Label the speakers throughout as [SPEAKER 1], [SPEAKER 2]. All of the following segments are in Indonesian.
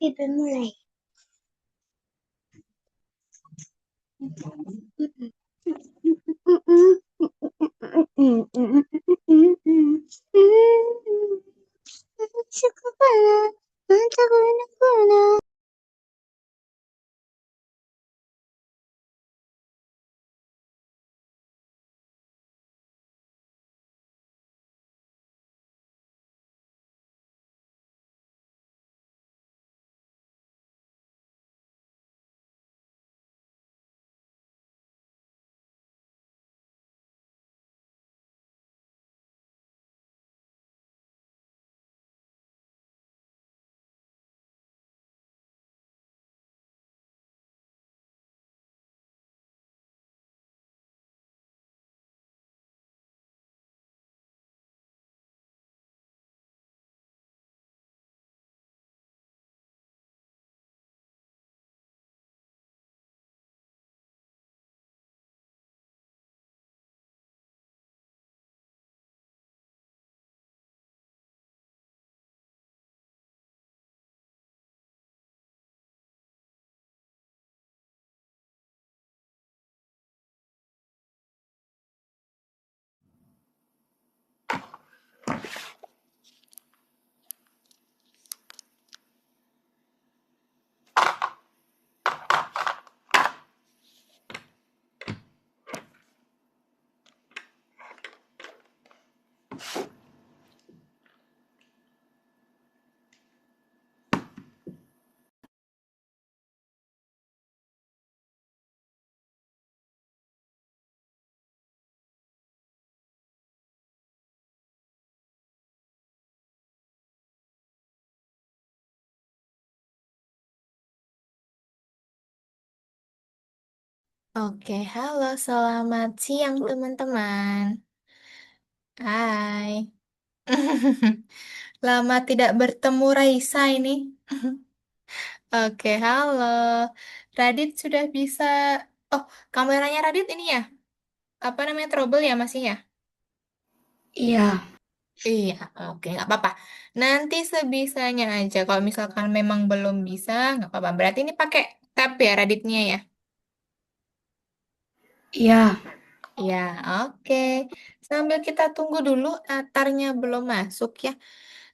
[SPEAKER 1] Pipi mulai. Suka pala, mata guna-guna.
[SPEAKER 2] Oke, halo, selamat siang teman-teman. Hai. Lama tidak bertemu Raisa ini. Oke, halo. Radit sudah bisa. Oh, kameranya Radit ini ya? Apa namanya, trouble ya masih ya?
[SPEAKER 1] Iya,
[SPEAKER 2] Iya, oke, nggak apa-apa. Nanti sebisanya aja. Kalau misalkan memang belum bisa, nggak apa-apa. Berarti ini pakai tab ya Raditnya ya?
[SPEAKER 1] iya,
[SPEAKER 2] Ya, oke. Sambil kita tunggu dulu, Atarnya belum masuk ya.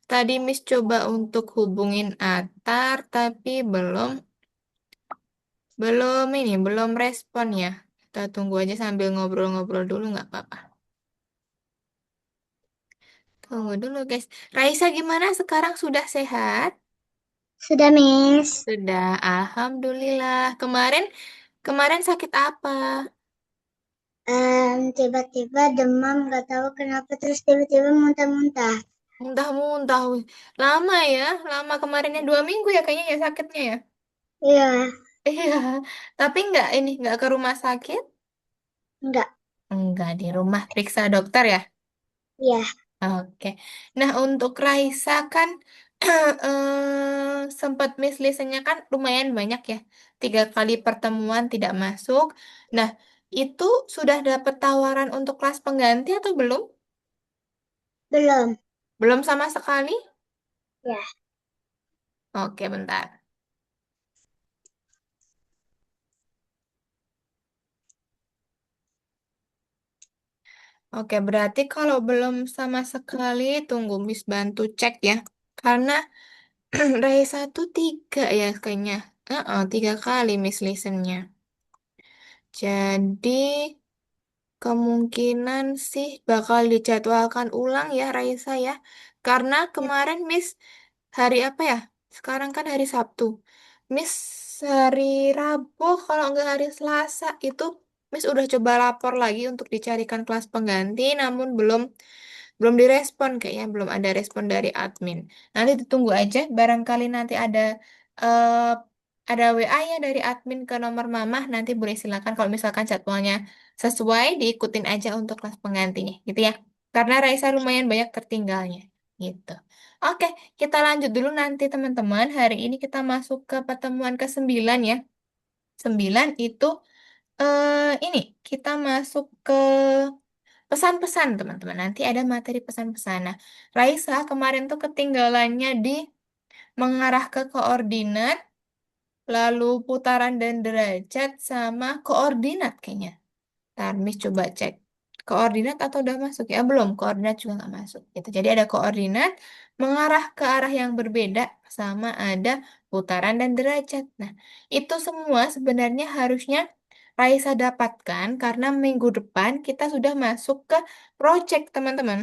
[SPEAKER 2] Tadi Miss coba untuk hubungin Atar, tapi belum respon ya. Kita tunggu aja sambil ngobrol-ngobrol dulu, nggak apa-apa. Tunggu dulu, guys. Raisa gimana sekarang? Sudah sehat?
[SPEAKER 1] sudah Miss.
[SPEAKER 2] Sudah, Alhamdulillah. Kemarin, kemarin sakit apa?
[SPEAKER 1] Tiba-tiba demam, nggak tahu kenapa terus tiba-tiba muntah-muntah.
[SPEAKER 2] Muntah-muntah. Wih. Lama ya, lama kemarinnya 2 minggu ya kayaknya ya sakitnya ya.
[SPEAKER 1] Iya,
[SPEAKER 2] Iya, tapi nggak ke rumah sakit?
[SPEAKER 1] enggak.
[SPEAKER 2] Enggak, di rumah periksa dokter ya.
[SPEAKER 1] Iya,
[SPEAKER 2] Oke. Nah, untuk Raisa kan sempat miss list-nya kan lumayan banyak ya. 3 kali pertemuan tidak masuk. Nah, itu sudah dapat tawaran untuk kelas pengganti atau belum?
[SPEAKER 1] belum.
[SPEAKER 2] Belum sama sekali?
[SPEAKER 1] Ya,
[SPEAKER 2] Oke, bentar. Oke, berarti kalau belum sama sekali, tunggu Miss bantu cek ya. Karena Raisa tuh 3 ya kayaknya. 3 kali Miss listennya. Jadi kemungkinan sih bakal dijadwalkan ulang ya Raisa ya. Karena
[SPEAKER 1] ya,
[SPEAKER 2] kemarin Miss hari apa ya? Sekarang kan hari Sabtu. Miss hari Rabu kalau nggak hari Selasa itu Miss udah coba lapor lagi untuk dicarikan kelas pengganti namun belum direspon kayaknya belum ada respon dari admin. Nanti ditunggu aja barangkali nanti eh, ada WA ya dari admin ke nomor Mamah nanti boleh silakan kalau misalkan jadwalnya sesuai diikutin aja untuk kelas penggantinya gitu ya. Karena Raisa lumayan banyak tertinggalnya gitu. Oke, kita lanjut dulu nanti teman-teman. Hari ini kita masuk ke pertemuan ke-9 ya. 9 itu ini kita masuk ke pesan-pesan teman-teman. Nanti ada materi pesan-pesan. Nah, Raisa kemarin tuh ketinggalannya di mengarah ke koordinat, lalu putaran dan derajat, sama koordinat kayaknya. Ntar Miss coba cek. Koordinat atau udah masuk? Ya belum, koordinat juga nggak masuk. Gitu. Jadi ada koordinat mengarah ke arah yang berbeda sama ada putaran dan derajat. Nah, itu semua sebenarnya harusnya Raisa dapatkan karena minggu depan kita sudah masuk ke project, teman-teman.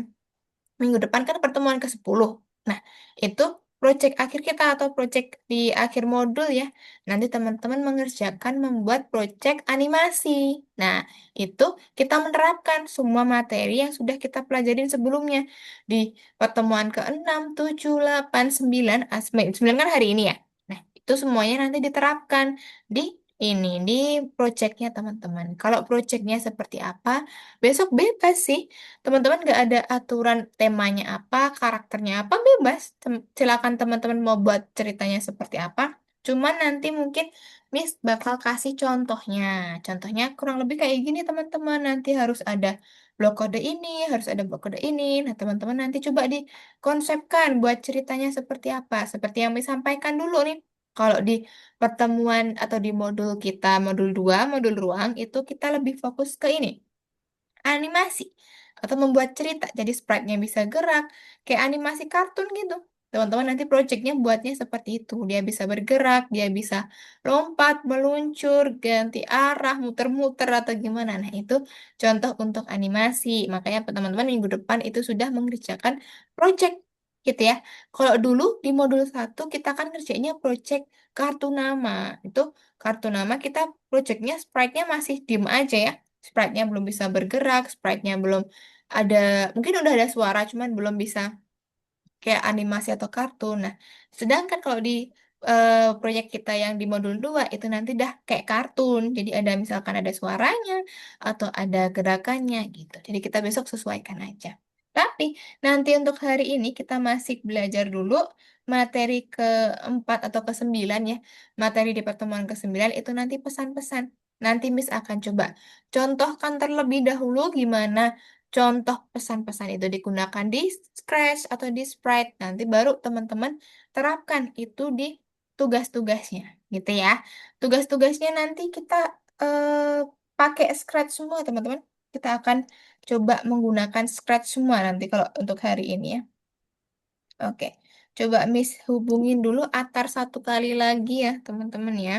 [SPEAKER 2] Minggu depan kan pertemuan ke-10. Nah, itu proyek akhir kita atau proyek di akhir modul ya. Nanti teman-teman mengerjakan membuat proyek animasi. Nah, itu kita menerapkan semua materi yang sudah kita pelajarin sebelumnya. Di pertemuan ke-6, 7, 8, 9, 9 kan hari ini ya. Nah, itu semuanya nanti diterapkan di di proyeknya teman-teman. Kalau proyeknya seperti apa, besok bebas sih. Teman-teman nggak ada aturan temanya apa, karakternya apa, bebas. Silakan teman-teman mau buat ceritanya seperti apa. Cuman nanti mungkin Miss bakal kasih contohnya. Contohnya kurang lebih kayak gini teman-teman. Nanti harus ada blok kode ini, harus ada blok kode ini. Nah teman-teman nanti coba dikonsepkan buat ceritanya seperti apa. Seperti yang Miss sampaikan dulu nih. Kalau di pertemuan atau di modul kita, modul 2 modul ruang, itu kita lebih fokus ke ini animasi atau membuat cerita jadi sprite-nya bisa gerak kayak animasi kartun gitu. Teman-teman nanti projectnya buatnya seperti itu. Dia bisa bergerak, dia bisa lompat, meluncur, ganti arah, muter-muter atau gimana. Nah, itu contoh untuk animasi. Makanya teman-teman minggu depan itu sudah mengerjakan project gitu ya. Kalau dulu di modul 1 kita kan ngerjainnya project kartu nama. Itu kartu nama kita projectnya sprite-nya masih diem aja ya, sprite-nya belum bisa bergerak, sprite-nya belum ada, mungkin udah ada suara, cuman belum bisa kayak animasi atau kartun. Nah, sedangkan kalau di proyek kita yang di modul 2 itu nanti dah kayak kartun. Jadi ada misalkan ada suaranya atau ada gerakannya gitu. Jadi kita besok sesuaikan aja. Tapi nanti untuk hari ini kita masih belajar dulu materi keempat atau ke-9 ya. Materi di pertemuan ke-9 itu nanti pesan-pesan. Nanti Miss akan coba contohkan terlebih dahulu gimana contoh pesan-pesan itu digunakan di Scratch atau di Sprite. Nanti baru teman-teman terapkan itu di tugas-tugasnya, gitu ya. Tugas-tugasnya nanti kita eh, pakai Scratch semua, teman-teman. Kita akan coba menggunakan Scratch semua nanti kalau untuk hari ini ya. Oke. Coba Miss hubungin dulu Atar satu kali lagi ya, teman-teman ya.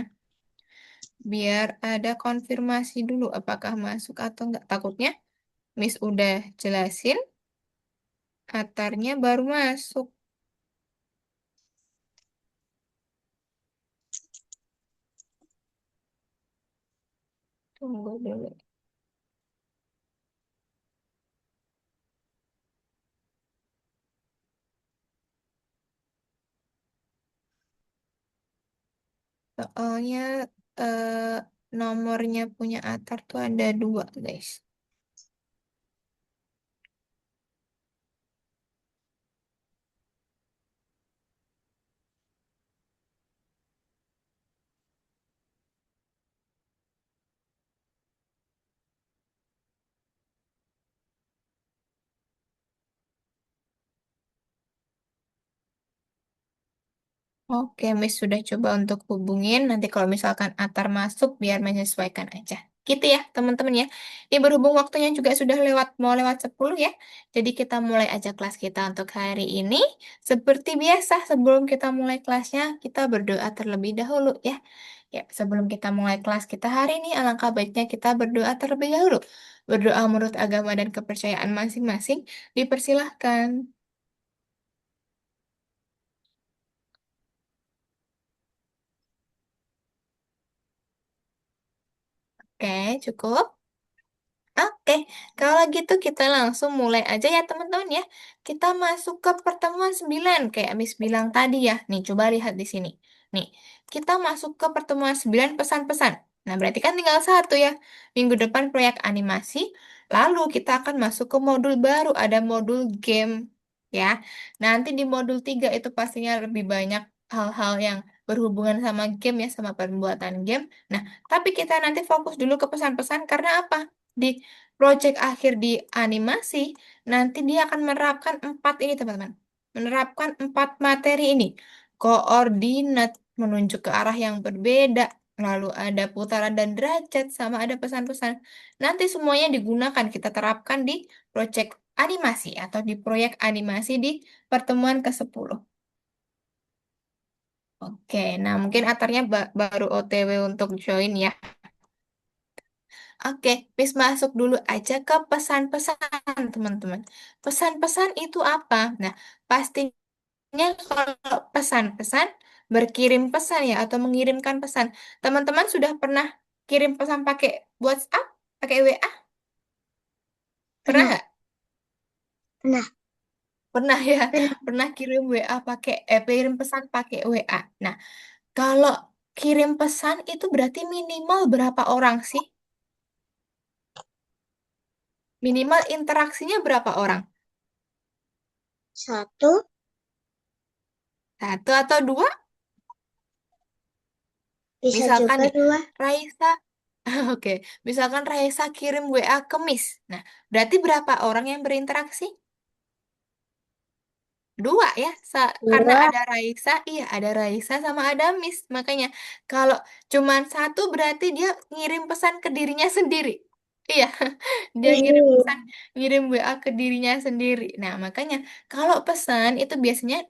[SPEAKER 2] Biar ada konfirmasi dulu apakah masuk atau enggak. Takutnya Miss udah jelasin, Atarnya baru masuk. Tunggu dulu. Soalnya eh, nomornya punya Atar tuh ada dua, guys. Oke, Miss sudah coba untuk hubungin. Nanti kalau misalkan Atar masuk, biar menyesuaikan aja. Gitu ya, teman-teman ya. Ini berhubung waktunya juga sudah lewat, mau lewat 10 ya. Jadi kita mulai aja kelas kita untuk hari ini. Seperti biasa, sebelum kita mulai kelasnya, kita berdoa terlebih dahulu ya. Ya, sebelum kita mulai kelas kita hari ini, alangkah baiknya kita berdoa terlebih dahulu. Berdoa menurut agama dan kepercayaan masing-masing, dipersilahkan. Oke, cukup. Oke, kalau gitu kita langsung mulai aja ya teman-teman ya. Kita masuk ke pertemuan 9 kayak Miss bilang tadi ya. Nih, coba lihat di sini. Nih, kita masuk ke pertemuan 9 pesan-pesan. Nah, berarti kan tinggal satu ya. Minggu depan proyek animasi. Lalu kita akan masuk ke modul baru, ada modul game ya. Nanti di modul 3 itu pastinya lebih banyak hal-hal yang berhubungan sama game ya, sama pembuatan game. Nah, tapi kita nanti fokus dulu ke pesan-pesan karena apa? Di project akhir di animasi, nanti dia akan menerapkan 4 ini, teman-teman. Menerapkan 4 materi ini. koordinat menunjuk ke arah yang berbeda, lalu ada putaran dan derajat, sama ada pesan-pesan. Nanti semuanya digunakan, kita terapkan di proyek animasi atau di proyek animasi di pertemuan ke-10. Oke, nah mungkin Atarnya baru OTW untuk join ya. Oke, Miss masuk dulu aja ke pesan-pesan, teman-teman. Pesan-pesan itu apa? Nah, pastinya kalau pesan-pesan berkirim pesan ya atau mengirimkan pesan. Teman-teman sudah pernah kirim pesan pakai WhatsApp, pakai WA? Pernah
[SPEAKER 1] Pernah,
[SPEAKER 2] nggak?
[SPEAKER 1] pernah,
[SPEAKER 2] Pernah ya,
[SPEAKER 1] pernah.
[SPEAKER 2] pernah kirim WA pakai kirim pesan pakai WA. Nah, kalau kirim pesan itu berarti minimal berapa orang sih? Minimal interaksinya berapa orang?
[SPEAKER 1] Satu,
[SPEAKER 2] Satu atau dua?
[SPEAKER 1] bisa
[SPEAKER 2] Misalkan
[SPEAKER 1] juga
[SPEAKER 2] nih,
[SPEAKER 1] dua.
[SPEAKER 2] Raisa, oke, misalkan Raisa kirim WA ke Miss. Nah, berarti berapa orang yang berinteraksi? Dua ya, karena
[SPEAKER 1] Dua.
[SPEAKER 2] ada Raisa, iya ada Raisa sama ada Miss. Makanya kalau cuman satu berarti dia ngirim pesan ke dirinya sendiri. Iya, dia ngirim pesan,
[SPEAKER 1] Iya.
[SPEAKER 2] ngirim WA ke dirinya sendiri. Nah, makanya kalau pesan itu biasanya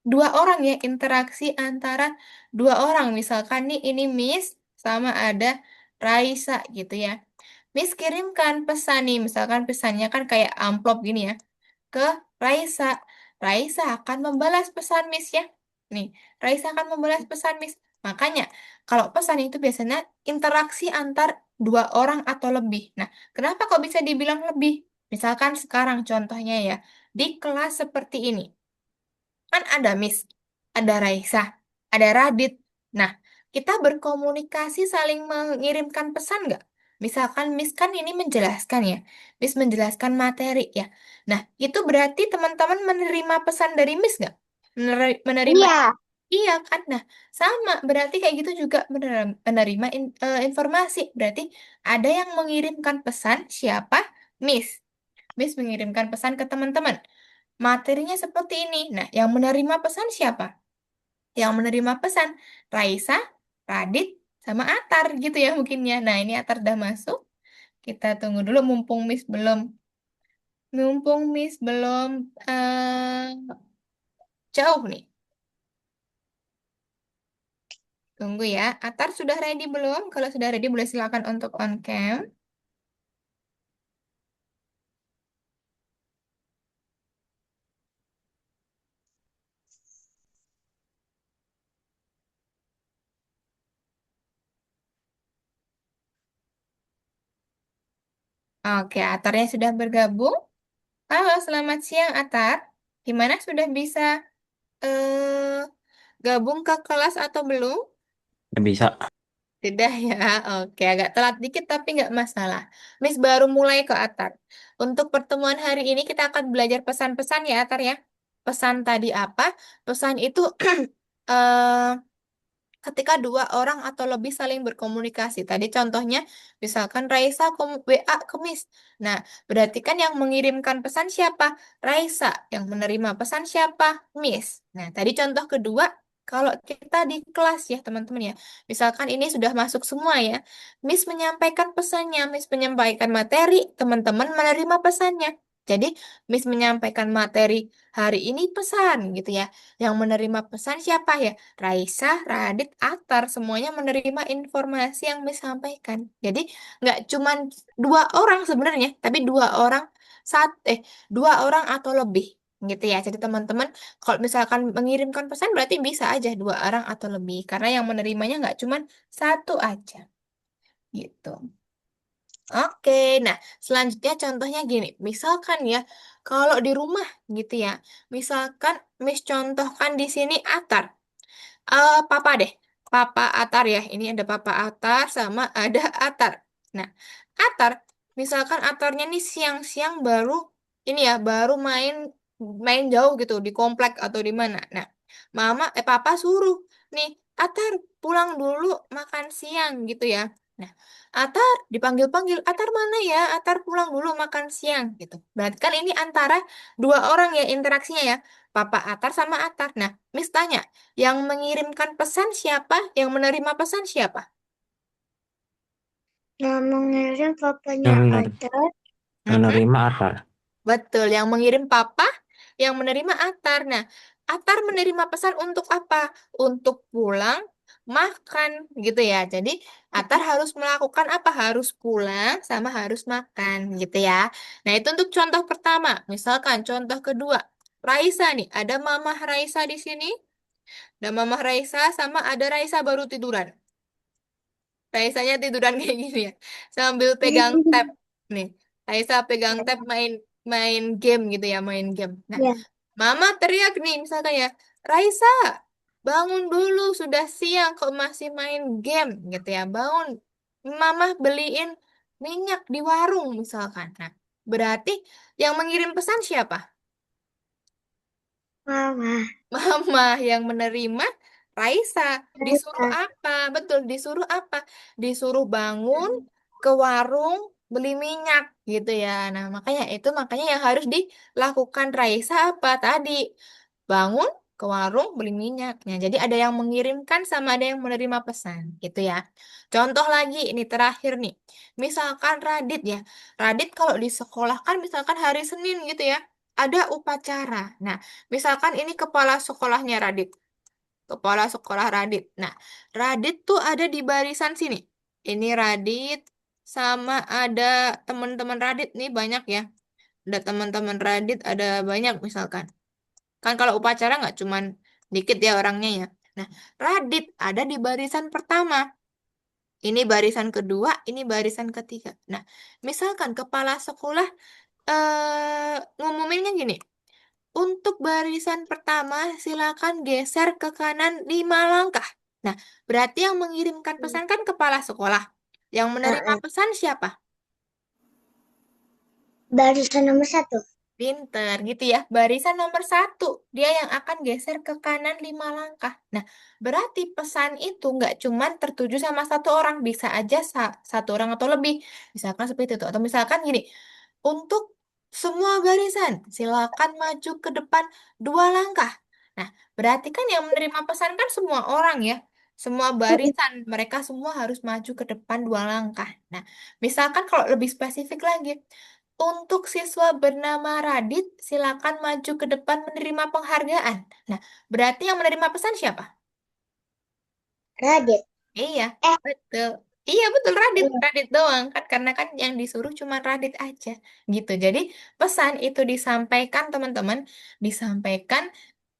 [SPEAKER 2] dua orang ya, interaksi antara dua orang. Misalkan nih ini Miss sama ada Raisa gitu ya. Miss kirimkan pesan nih, misalkan pesannya kan kayak amplop gini ya ke Raisa. Raisa akan membalas pesan Miss ya. Nih, Raisa akan membalas pesan Miss. Makanya, kalau pesan itu biasanya interaksi antar dua orang atau lebih. Nah, kenapa kok bisa dibilang lebih? Misalkan sekarang contohnya ya, di kelas seperti ini. Kan ada Miss, ada Raisa, ada Radit. Nah, kita berkomunikasi saling mengirimkan pesan nggak? Misalkan Miss kan ini menjelaskan ya, Miss menjelaskan materi ya. Nah, itu berarti teman-teman menerima pesan dari Miss nggak? Menerima,
[SPEAKER 1] Iya.
[SPEAKER 2] iya kan? Nah, sama, berarti kayak gitu juga menerima informasi. Berarti ada yang mengirimkan pesan, siapa? Miss. Miss mengirimkan pesan ke teman-teman. Materinya seperti ini. Nah, yang menerima pesan siapa? Yang menerima pesan Raisa, Radit, sama Atar gitu ya mungkinnya. Nah, ini Atar udah masuk. Kita tunggu dulu mumpung Miss belum jauh nih. Tunggu ya. Atar sudah ready belum? Kalau sudah ready boleh silakan untuk on cam. Oke, Atarnya sudah bergabung. Halo, selamat siang Atar. Gimana sudah bisa eh gabung ke kelas atau belum?
[SPEAKER 3] Ya bisa.
[SPEAKER 2] Tidak ya, oke agak telat dikit tapi nggak masalah. Miss baru mulai ke Atar. Untuk pertemuan hari ini kita akan belajar pesan-pesan ya Atar ya. Pesan tadi apa? Pesan itu eh ketika dua orang atau lebih saling berkomunikasi. Tadi contohnya, misalkan Raisa WA ke Miss. Nah, berarti kan yang mengirimkan pesan siapa? Raisa. Yang menerima pesan siapa? Miss. Nah, tadi contoh kedua, kalau kita di kelas ya teman-teman ya. Misalkan ini sudah masuk semua ya. Miss menyampaikan pesannya, Miss menyampaikan materi, teman-teman menerima pesannya. Jadi, Miss menyampaikan materi hari ini pesan gitu ya. Yang menerima pesan siapa ya? Raisa, Radit, Atar semuanya menerima informasi yang Miss sampaikan. Jadi nggak cuman dua orang sebenarnya, tapi dua orang atau lebih gitu ya. Jadi teman-teman kalau misalkan mengirimkan pesan berarti bisa aja dua orang atau lebih karena yang menerimanya nggak cuman satu aja gitu. Oke, nah selanjutnya contohnya gini, misalkan ya kalau di rumah gitu ya, misalkan Miss contohkan di sini Atar. Papa deh. Papa Atar ya. Ini ada Papa Atar sama ada Atar. Nah, Atar, misalkan Atarnya nih siang-siang baru ini ya, baru main main jauh gitu di komplek atau di mana. Nah, Papa suruh nih, Atar pulang dulu makan siang gitu ya. Nah, Atar dipanggil-panggil, Atar mana ya? Atar pulang dulu makan siang gitu. Berarti kan ini antara dua orang ya interaksinya ya. Papa Atar sama Atar. Nah, Miss tanya, yang mengirimkan pesan siapa? Yang menerima pesan siapa?
[SPEAKER 1] Yang mengirim
[SPEAKER 3] Yang
[SPEAKER 1] papanya
[SPEAKER 3] mener-
[SPEAKER 1] ada.
[SPEAKER 2] Mhm.
[SPEAKER 3] menerima Atar.
[SPEAKER 2] Betul, yang mengirim papa, yang menerima Atar. Nah, Atar menerima pesan untuk apa? Untuk pulang, makan, gitu ya. Jadi, Atar harus melakukan apa? Harus pulang sama harus makan, gitu ya. Nah, itu untuk contoh pertama. Misalkan contoh kedua, Raisa nih, ada Mama Raisa di sini, ada Mama Raisa sama ada Raisa baru tiduran. Raisanya tiduran kayak gini ya, sambil pegang tab nih. Raisa pegang tab main main game gitu ya, main game. Nah,
[SPEAKER 1] Ya,
[SPEAKER 2] Mama teriak nih misalkan ya, Raisa, bangun dulu, sudah siang kok masih main game gitu ya. Bangun, Mama beliin minyak di warung misalkan. Nah, berarti yang mengirim pesan siapa?
[SPEAKER 1] mama.
[SPEAKER 2] Mama. Yang menerima Raisa disuruh
[SPEAKER 1] Raisa.
[SPEAKER 2] apa? Betul, disuruh apa? Disuruh bangun ke warung beli minyak gitu ya. Nah, makanya yang harus dilakukan Raisa apa tadi? Bangun ke warung beli minyaknya. Jadi ada yang mengirimkan sama ada yang menerima pesan gitu ya. Contoh lagi ini terakhir nih. Misalkan Radit ya. Radit kalau di sekolah kan misalkan hari Senin gitu ya. Ada upacara. Nah, misalkan ini kepala sekolahnya Radit. Kepala sekolah Radit. Nah, Radit tuh ada di barisan sini. Ini Radit sama ada teman-teman Radit nih banyak ya. Ada teman-teman Radit, ada banyak misalkan. Kan kalau upacara nggak cuman dikit ya orangnya ya. Nah, Radit ada di barisan pertama. Ini barisan kedua, ini barisan ketiga. Nah, misalkan kepala sekolah ngumuminnya gini. Untuk barisan pertama, silakan geser ke kanan 5 langkah. Nah, berarti yang mengirimkan pesan kan kepala sekolah. Yang menerima pesan siapa?
[SPEAKER 1] Barisan nomor 1.
[SPEAKER 2] Pinter gitu ya. Barisan nomor 1. Dia yang akan geser ke kanan 5 langkah. Nah, berarti pesan itu nggak cuman tertuju sama satu orang. Bisa aja satu orang atau lebih. Misalkan seperti itu. Atau misalkan gini. Untuk semua barisan, silakan maju ke depan 2 langkah. Nah, berarti kan yang menerima pesan kan semua orang ya. Semua barisan, mereka semua harus maju ke depan 2 langkah. Nah, misalkan kalau lebih spesifik lagi, untuk siswa bernama Radit, silakan maju ke depan menerima penghargaan. Nah, berarti yang menerima pesan siapa?
[SPEAKER 1] Radit.
[SPEAKER 2] Iya,
[SPEAKER 1] Eh,
[SPEAKER 2] betul. Iya, betul Radit.
[SPEAKER 1] iya.
[SPEAKER 2] Radit doang kan karena kan yang disuruh cuma Radit aja gitu. Jadi, pesan itu disampaikan teman-teman, disampaikan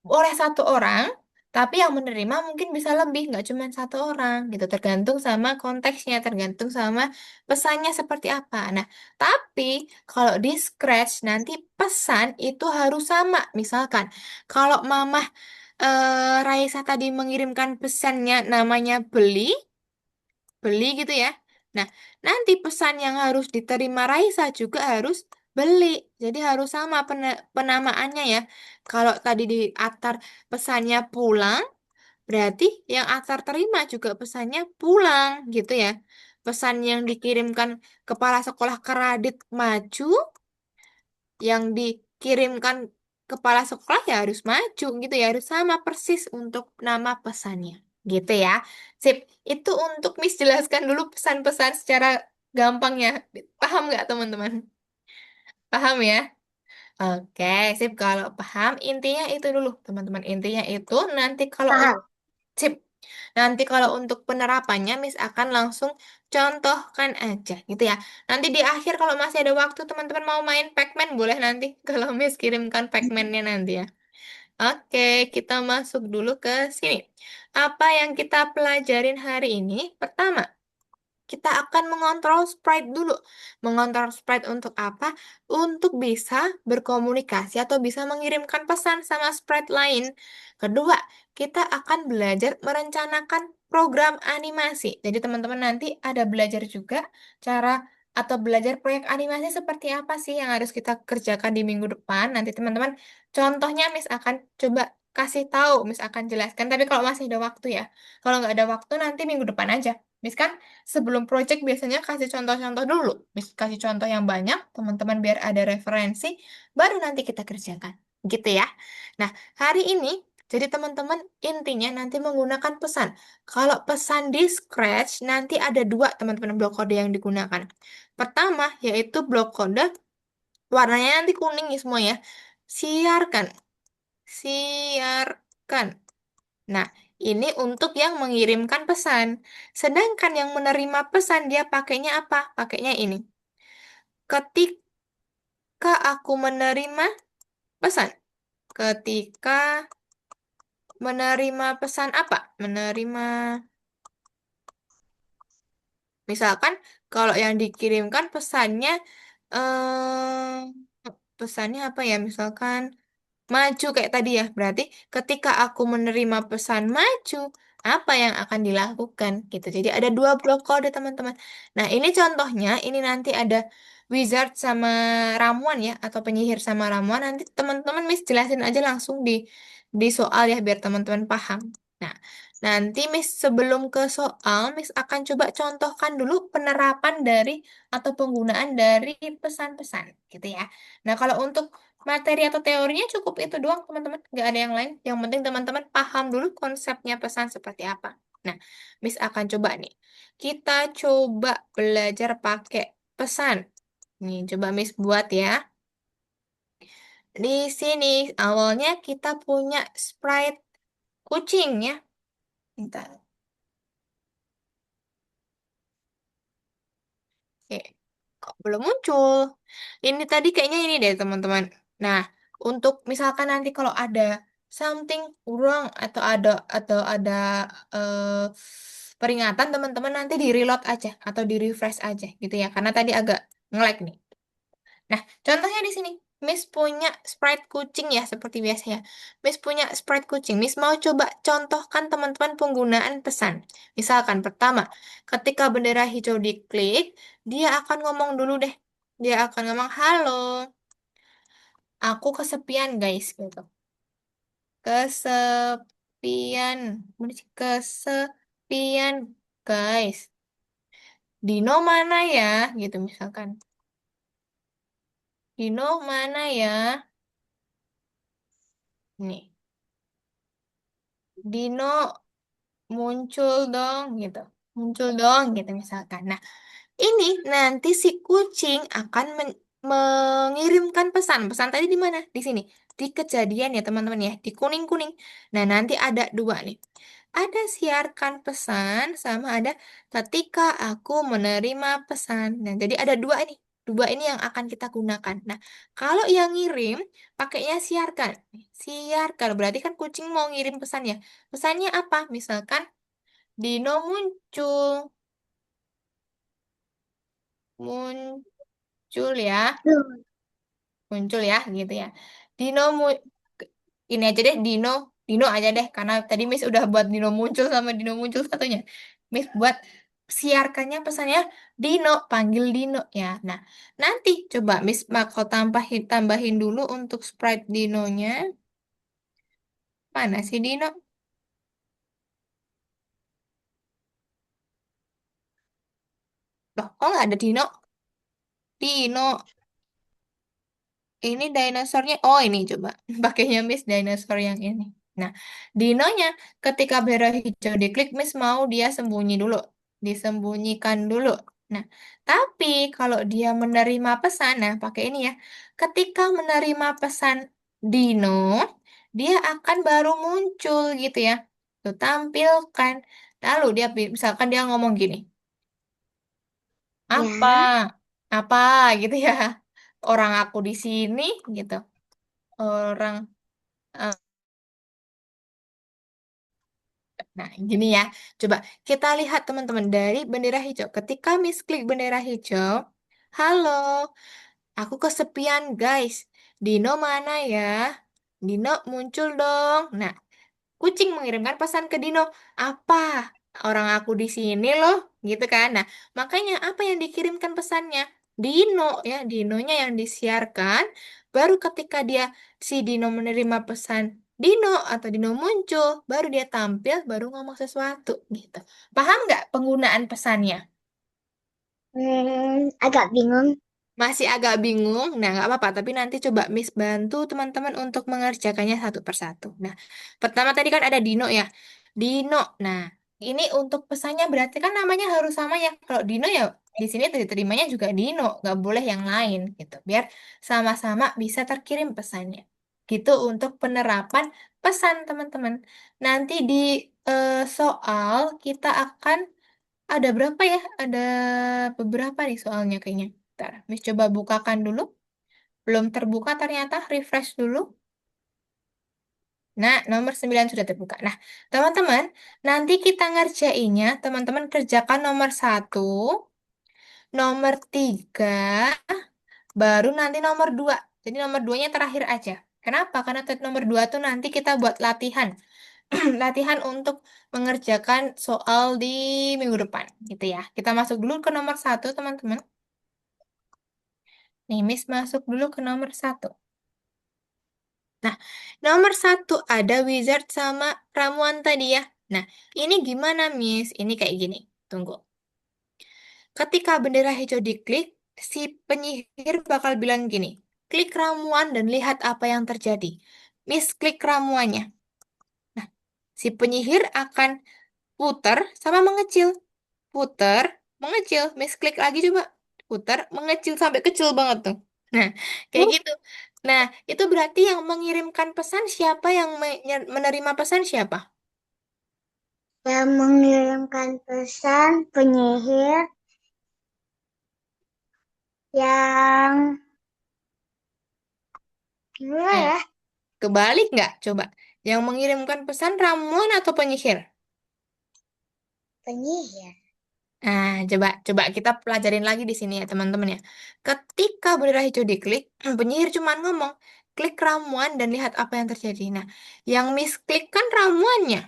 [SPEAKER 2] oleh satu orang, tapi yang menerima mungkin bisa lebih, nggak cuma satu orang gitu. Tergantung sama konteksnya, tergantung sama pesannya seperti apa. Nah, tapi kalau di Scratch nanti pesan itu harus sama. Misalkan, kalau Mama Raisa tadi mengirimkan pesannya namanya beli gitu ya. Nah, nanti pesan yang harus diterima Raisa juga harus beli. Jadi harus sama penamaannya ya. Kalau tadi di Atar pesannya pulang, berarti yang Atar terima juga pesannya pulang gitu ya. Pesan yang dikirimkan kepala sekolah ke Radit maju, yang dikirimkan kepala sekolah ya harus maju gitu ya, harus sama persis untuk nama pesannya. Gitu ya. Sip, itu untuk Miss jelaskan dulu pesan-pesan secara gampangnya. Paham nggak teman-teman? Paham ya? Oke, sip. Kalau paham, intinya itu dulu, teman-teman. Intinya itu nanti kalau
[SPEAKER 1] Paham.
[SPEAKER 2] sip. Nanti kalau untuk penerapannya, Miss akan langsung contohkan aja gitu ya. Nanti di akhir kalau masih ada waktu, teman-teman mau main Pac-Man, boleh nanti kalau Miss kirimkan Pac-Man-nya nanti ya. Oke, kita masuk dulu ke sini. Apa yang kita pelajarin hari ini? Pertama, kita akan mengontrol sprite dulu. Mengontrol sprite untuk apa? Untuk bisa berkomunikasi atau bisa mengirimkan pesan sama sprite lain. Kedua, kita akan belajar merencanakan program animasi. Jadi teman-teman nanti ada belajar juga cara atau belajar proyek animasi seperti apa sih yang harus kita kerjakan di minggu depan. Nanti teman-teman contohnya Miss akan coba kasih tahu, Miss akan jelaskan. Tapi kalau masih ada waktu ya. Kalau nggak ada waktu nanti minggu depan aja. Miss kan sebelum project biasanya kasih contoh-contoh dulu. Kasih contoh yang banyak, teman-teman biar ada referensi, baru nanti kita kerjakan. Gitu ya. Nah, hari ini jadi teman-teman intinya nanti menggunakan pesan. Kalau pesan di Scratch nanti ada dua teman-teman blok kode yang digunakan. Pertama yaitu blok kode warnanya nanti kuning ya semua ya. Siarkan, siarkan. Nah, ini untuk yang mengirimkan pesan. Sedangkan yang menerima pesan dia pakainya apa? Pakainya ini. Ketika aku menerima pesan. Ketika menerima pesan apa? Menerima, misalkan kalau yang dikirimkan pesannya, pesannya apa ya? Misalkan maju kayak tadi ya. Berarti ketika aku menerima pesan maju, apa yang akan dilakukan gitu. Jadi ada dua blok kode teman-teman. Nah ini contohnya, ini nanti ada wizard sama ramuan ya, atau penyihir sama ramuan. Nanti teman-teman Miss jelasin aja langsung di soal ya, biar teman-teman paham. Nah, nanti Miss sebelum ke soal, Miss akan coba contohkan dulu penerapan dari atau penggunaan dari pesan-pesan gitu ya. Nah, kalau untuk materi atau teorinya cukup itu doang, teman-teman. Nggak ada yang lain. Yang penting teman-teman paham dulu konsepnya pesan seperti apa. Nah, Miss akan coba nih. Kita coba belajar pakai pesan. Nih, coba Miss buat ya. Di sini awalnya kita punya sprite kucing ya. Bentar. Oke. Kok belum muncul? Ini tadi kayaknya ini deh, teman-teman. Nah, untuk misalkan nanti kalau ada something wrong atau ada eh, peringatan, teman-teman nanti di reload aja atau di refresh aja gitu ya. Karena tadi agak nge-lag nih. Nah, contohnya di sini. Miss punya sprite kucing ya, seperti biasa ya. Miss punya sprite kucing. Miss mau coba contohkan teman-teman penggunaan pesan. Misalkan pertama, ketika bendera hijau diklik, dia akan ngomong dulu deh. Dia akan ngomong, halo, aku kesepian guys, gitu. Kesepian, bener sih? Kesepian guys. Dino mana ya? Gitu misalkan. Dino mana ya? Nih. Dino muncul dong gitu. Muncul dong gitu misalkan. Nah, ini nanti si kucing akan mengirimkan pesan. Pesan tadi di mana? Di sini. Di kejadian ya teman-teman ya. Di kuning-kuning. Nah, nanti ada dua nih. Ada siarkan pesan sama ada ketika aku menerima pesan. Nah, jadi ada dua ini. Dua ini yang akan kita gunakan. Nah, kalau yang ngirim pakainya siarkan. Siarkan berarti kan kucing mau ngirim pesan ya. Pesannya apa? Misalkan Dino muncul, muncul ya,
[SPEAKER 1] Tuh,
[SPEAKER 2] muncul ya, gitu ya. Dino mu ini aja deh, Dino aja deh, karena tadi Miss udah buat Dino muncul sama Dino muncul satunya. Miss buat siarkannya pesannya Dino, panggil Dino ya. Nah, nanti coba Miss bakal tambahin dulu untuk sprite Dinonya. Mana sih Dino? Loh, kok nggak ada Dino? Dino. Ini dinosaurnya, oh ini coba pakainya Miss dinosaur yang ini. Nah, dinonya ketika bendera hijau diklik, Miss mau dia sembunyi dulu, disembunyikan dulu. Nah, tapi kalau dia menerima pesan, nah pakai ini ya. Ketika menerima pesan Dino, dia akan baru muncul gitu ya. Tuh tampilkan. Lalu dia misalkan dia ngomong gini, apa,
[SPEAKER 1] ya.
[SPEAKER 2] apa gitu ya. Orang aku di sini gitu. Orang eh, nah gini ya, coba kita lihat teman-teman dari bendera hijau. Ketika Miss klik bendera hijau, halo, aku kesepian guys. Dino mana ya? Dino muncul dong. Nah, kucing mengirimkan pesan ke Dino, apa? Orang aku di sini loh, gitu kan? Nah, makanya apa yang dikirimkan pesannya? Dino ya, Dinonya yang disiarkan. Baru ketika si Dino menerima pesan Dino atau Dino muncul, baru dia tampil, baru ngomong sesuatu gitu. Paham nggak penggunaan pesannya?
[SPEAKER 1] Agak bingung.
[SPEAKER 2] masih agak bingung, nah nggak apa-apa. Tapi nanti coba Miss bantu teman-teman untuk mengerjakannya satu persatu. Nah, pertama tadi kan ada Dino ya. Dino. Nah, ini untuk pesannya berarti kan namanya harus sama ya. Kalau Dino ya di sini diterimanya juga Dino, nggak boleh yang lain gitu. Biar sama-sama bisa terkirim pesannya. Gitu untuk penerapan pesan teman-teman. Nanti di soal kita akan ada berapa ya? Ada beberapa nih soalnya kayaknya. Bentar, Miss coba bukakan dulu. Belum terbuka ternyata, refresh dulu. Nah, nomor 9 sudah terbuka. Nah, teman-teman, nanti kita ngerjainnya, teman-teman kerjakan nomor satu, nomor 3, baru nanti nomor 2. Jadi nomor 2-nya terakhir aja. Kenapa? Karena nomor 2 tuh nanti kita buat latihan. Latihan untuk mengerjakan soal di minggu depan, gitu ya. Kita masuk dulu ke nomor satu, teman-teman. Nih, Miss masuk dulu ke nomor satu. Nah, nomor satu ada wizard sama ramuan tadi ya. Nah, ini gimana, Miss? Ini kayak gini. Tunggu. Ketika bendera hijau diklik, si penyihir bakal bilang gini, klik ramuan dan lihat apa yang terjadi. Miss klik ramuannya. Nah, si penyihir akan putar sama mengecil. Putar, mengecil. Miss klik lagi coba. Putar, mengecil sampai kecil banget tuh. Nah, kayak gitu. Nah, itu berarti yang mengirimkan pesan siapa, yang menerima pesan siapa?
[SPEAKER 1] Yang mengirimkan pesan penyihir yang gimana
[SPEAKER 2] Nah,
[SPEAKER 1] ya?
[SPEAKER 2] kebalik nggak? Coba. Yang mengirimkan pesan ramuan atau penyihir?
[SPEAKER 1] Penyihir.
[SPEAKER 2] Nah, coba coba kita pelajarin lagi di sini ya, teman-teman ya. Ketika bendera hijau diklik, penyihir cuma ngomong, klik ramuan dan lihat apa yang terjadi. Nah, yang misklik kan ramuannya.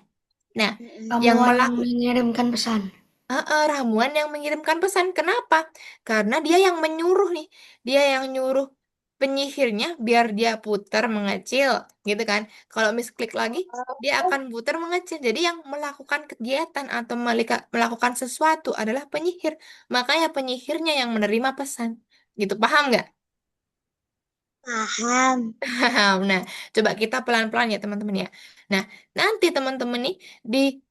[SPEAKER 2] Nah, yang
[SPEAKER 3] Ramuan yang mengirimkan pesan.
[SPEAKER 2] Ramuan yang mengirimkan pesan. Kenapa? Karena dia yang menyuruh nih. Dia yang nyuruh penyihirnya biar dia putar mengecil, gitu kan. Kalau misklik lagi, dia akan putar mengecil. Jadi yang melakukan kegiatan atau melakukan sesuatu adalah penyihir. Makanya penyihirnya yang menerima pesan. Gitu, paham nggak?
[SPEAKER 1] Paham.
[SPEAKER 2] Paham. Nah, coba kita pelan-pelan ya teman-teman ya. Nah, nanti teman-teman nih di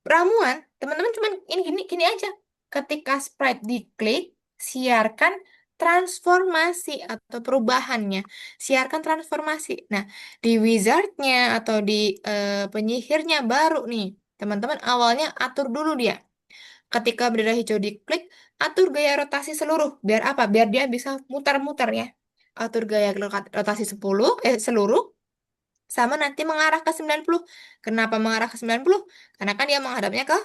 [SPEAKER 2] ramuan, teman-teman cuman ini gini gini aja. Ketika sprite diklik, siarkan transformasi atau perubahannya. Siarkan transformasi. Nah, di wizardnya atau di penyihirnya baru nih. Teman-teman awalnya atur dulu dia. Ketika bendera hijau diklik, atur gaya rotasi seluruh. Biar apa? Biar dia bisa mutar-mutar ya. Atur gaya rotasi 10, seluruh sama nanti mengarah ke 90. Kenapa mengarah ke 90? Karena kan dia menghadapnya ke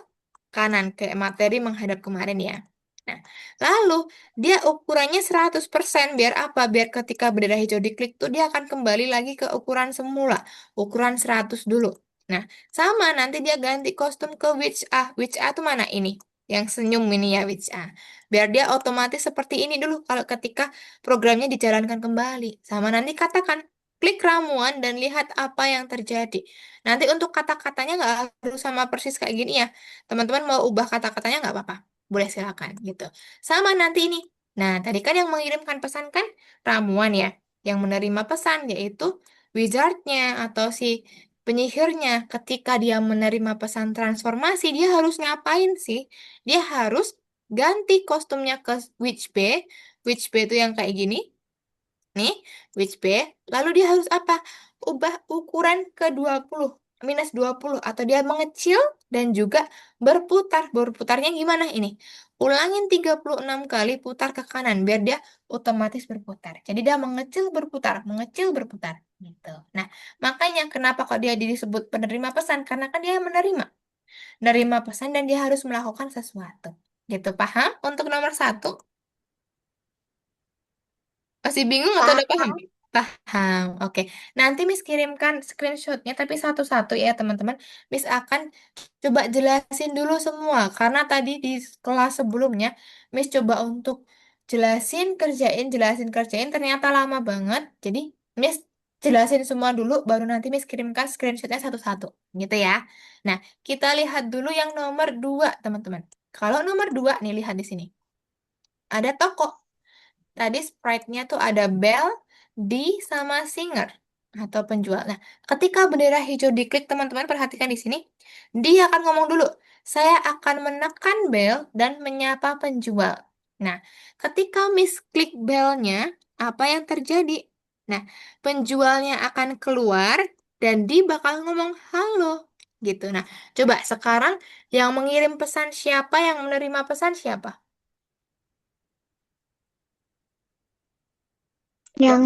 [SPEAKER 2] kanan, kayak materi menghadap kemarin ya. Nah, lalu dia ukurannya 100%. Biar apa? Biar ketika bendera hijau diklik tuh dia akan kembali lagi ke ukuran semula, ukuran 100 dulu. Nah, sama nanti dia ganti kostum ke Witch A. Witch A tuh mana ini? Yang senyum ini ya Witch A. Biar dia otomatis seperti ini dulu kalau ketika programnya dijalankan kembali. Sama nanti katakan klik ramuan dan lihat apa yang terjadi. Nanti untuk kata-katanya nggak harus sama persis kayak gini ya. Teman-teman mau ubah kata-katanya nggak apa-apa. Boleh silakan gitu. Sama nanti ini. Nah, tadi kan yang mengirimkan pesan kan ramuan ya. Yang menerima pesan yaitu wizardnya atau si penyihirnya. Ketika dia menerima pesan transformasi, dia harus ngapain sih? Dia harus ganti kostumnya ke Witch B. Witch B itu yang kayak gini. Nih, which B, lalu dia harus apa? Ubah ukuran ke 20, minus 20, atau dia mengecil dan juga berputar. Berputarnya gimana ini? Ulangin 36 kali putar ke kanan, biar dia otomatis berputar. Jadi dia mengecil berputar. Gitu. Nah, makanya kenapa kok dia disebut penerima pesan? Karena kan dia menerima pesan dan dia harus melakukan sesuatu. Gitu, paham? Untuk nomor satu. Masih bingung atau udah paham?
[SPEAKER 1] Paham.
[SPEAKER 2] Paham. Oke. Nanti Miss kirimkan screenshotnya, tapi satu-satu ya teman-teman. Miss akan coba jelasin dulu semua. Karena tadi di kelas sebelumnya, Miss coba untuk jelasin, kerjain. Ternyata lama banget. Jadi, Miss jelasin semua dulu, baru nanti Miss kirimkan screenshotnya satu-satu. Gitu ya. Nah, kita lihat dulu yang nomor 2, teman-teman. Kalau nomor 2, nih lihat di sini. Ada toko. Tadi sprite-nya tuh ada bell, D, sama singer atau penjual. Nah, ketika bendera hijau diklik, teman-teman perhatikan di sini. Dia akan ngomong dulu, saya akan menekan bell dan menyapa penjual. Nah, ketika Miss klik bell-nya, apa yang terjadi? Nah, penjualnya akan keluar dan dia bakal ngomong halo gitu. Nah, coba sekarang yang mengirim pesan siapa, yang menerima pesan siapa?
[SPEAKER 1] Yang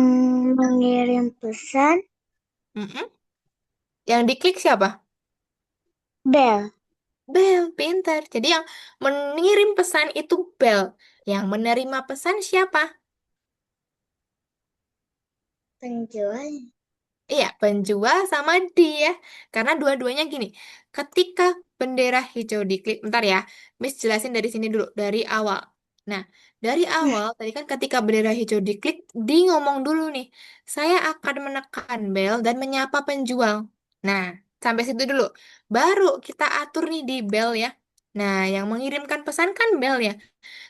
[SPEAKER 2] Yang
[SPEAKER 1] mengirim pesan
[SPEAKER 2] Mm-mm. Yang diklik siapa?
[SPEAKER 1] Bel.
[SPEAKER 2] Bel, pinter. Jadi yang mengirim pesan itu Bel. Yang menerima pesan siapa?
[SPEAKER 1] Penjual.
[SPEAKER 2] Iya, penjual sama dia. Karena dua-duanya gini. Ketika bendera hijau diklik, bentar ya, Miss jelasin dari sini dulu, dari awal. Nah, dari awal, tadi kan ketika bendera hijau diklik, di ngomong dulu nih, saya akan menekan bel dan menyapa penjual. Nah, sampai situ dulu. Baru kita atur nih di bel ya. Nah, yang mengirimkan pesan kan bel ya.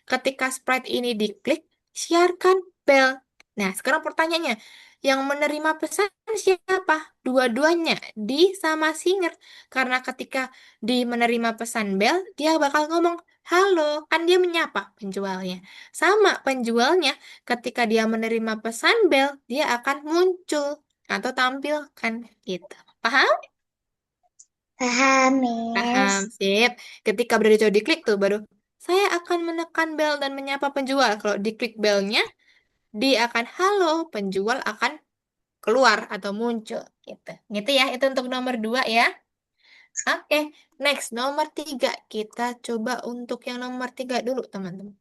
[SPEAKER 2] Ketika sprite ini diklik, siarkan bel. Nah, sekarang pertanyaannya, yang menerima pesan siapa? Dua-duanya, di sama singer. Karena ketika di menerima pesan bel, dia bakal ngomong, halo, kan dia menyapa penjualnya. Sama penjualnya, ketika dia menerima pesan bel, dia akan muncul atau tampilkan gitu. Paham?
[SPEAKER 1] Paham,
[SPEAKER 2] Paham,
[SPEAKER 1] Miss.
[SPEAKER 2] sip. Ketika berada jauh diklik tuh baru saya akan menekan bel dan menyapa penjual. Kalau diklik belnya, dia akan halo, penjual akan keluar atau muncul gitu. Gitu ya, itu untuk nomor 2 ya. Oke, next nomor 3. Kita coba untuk yang nomor 3 dulu, teman-teman.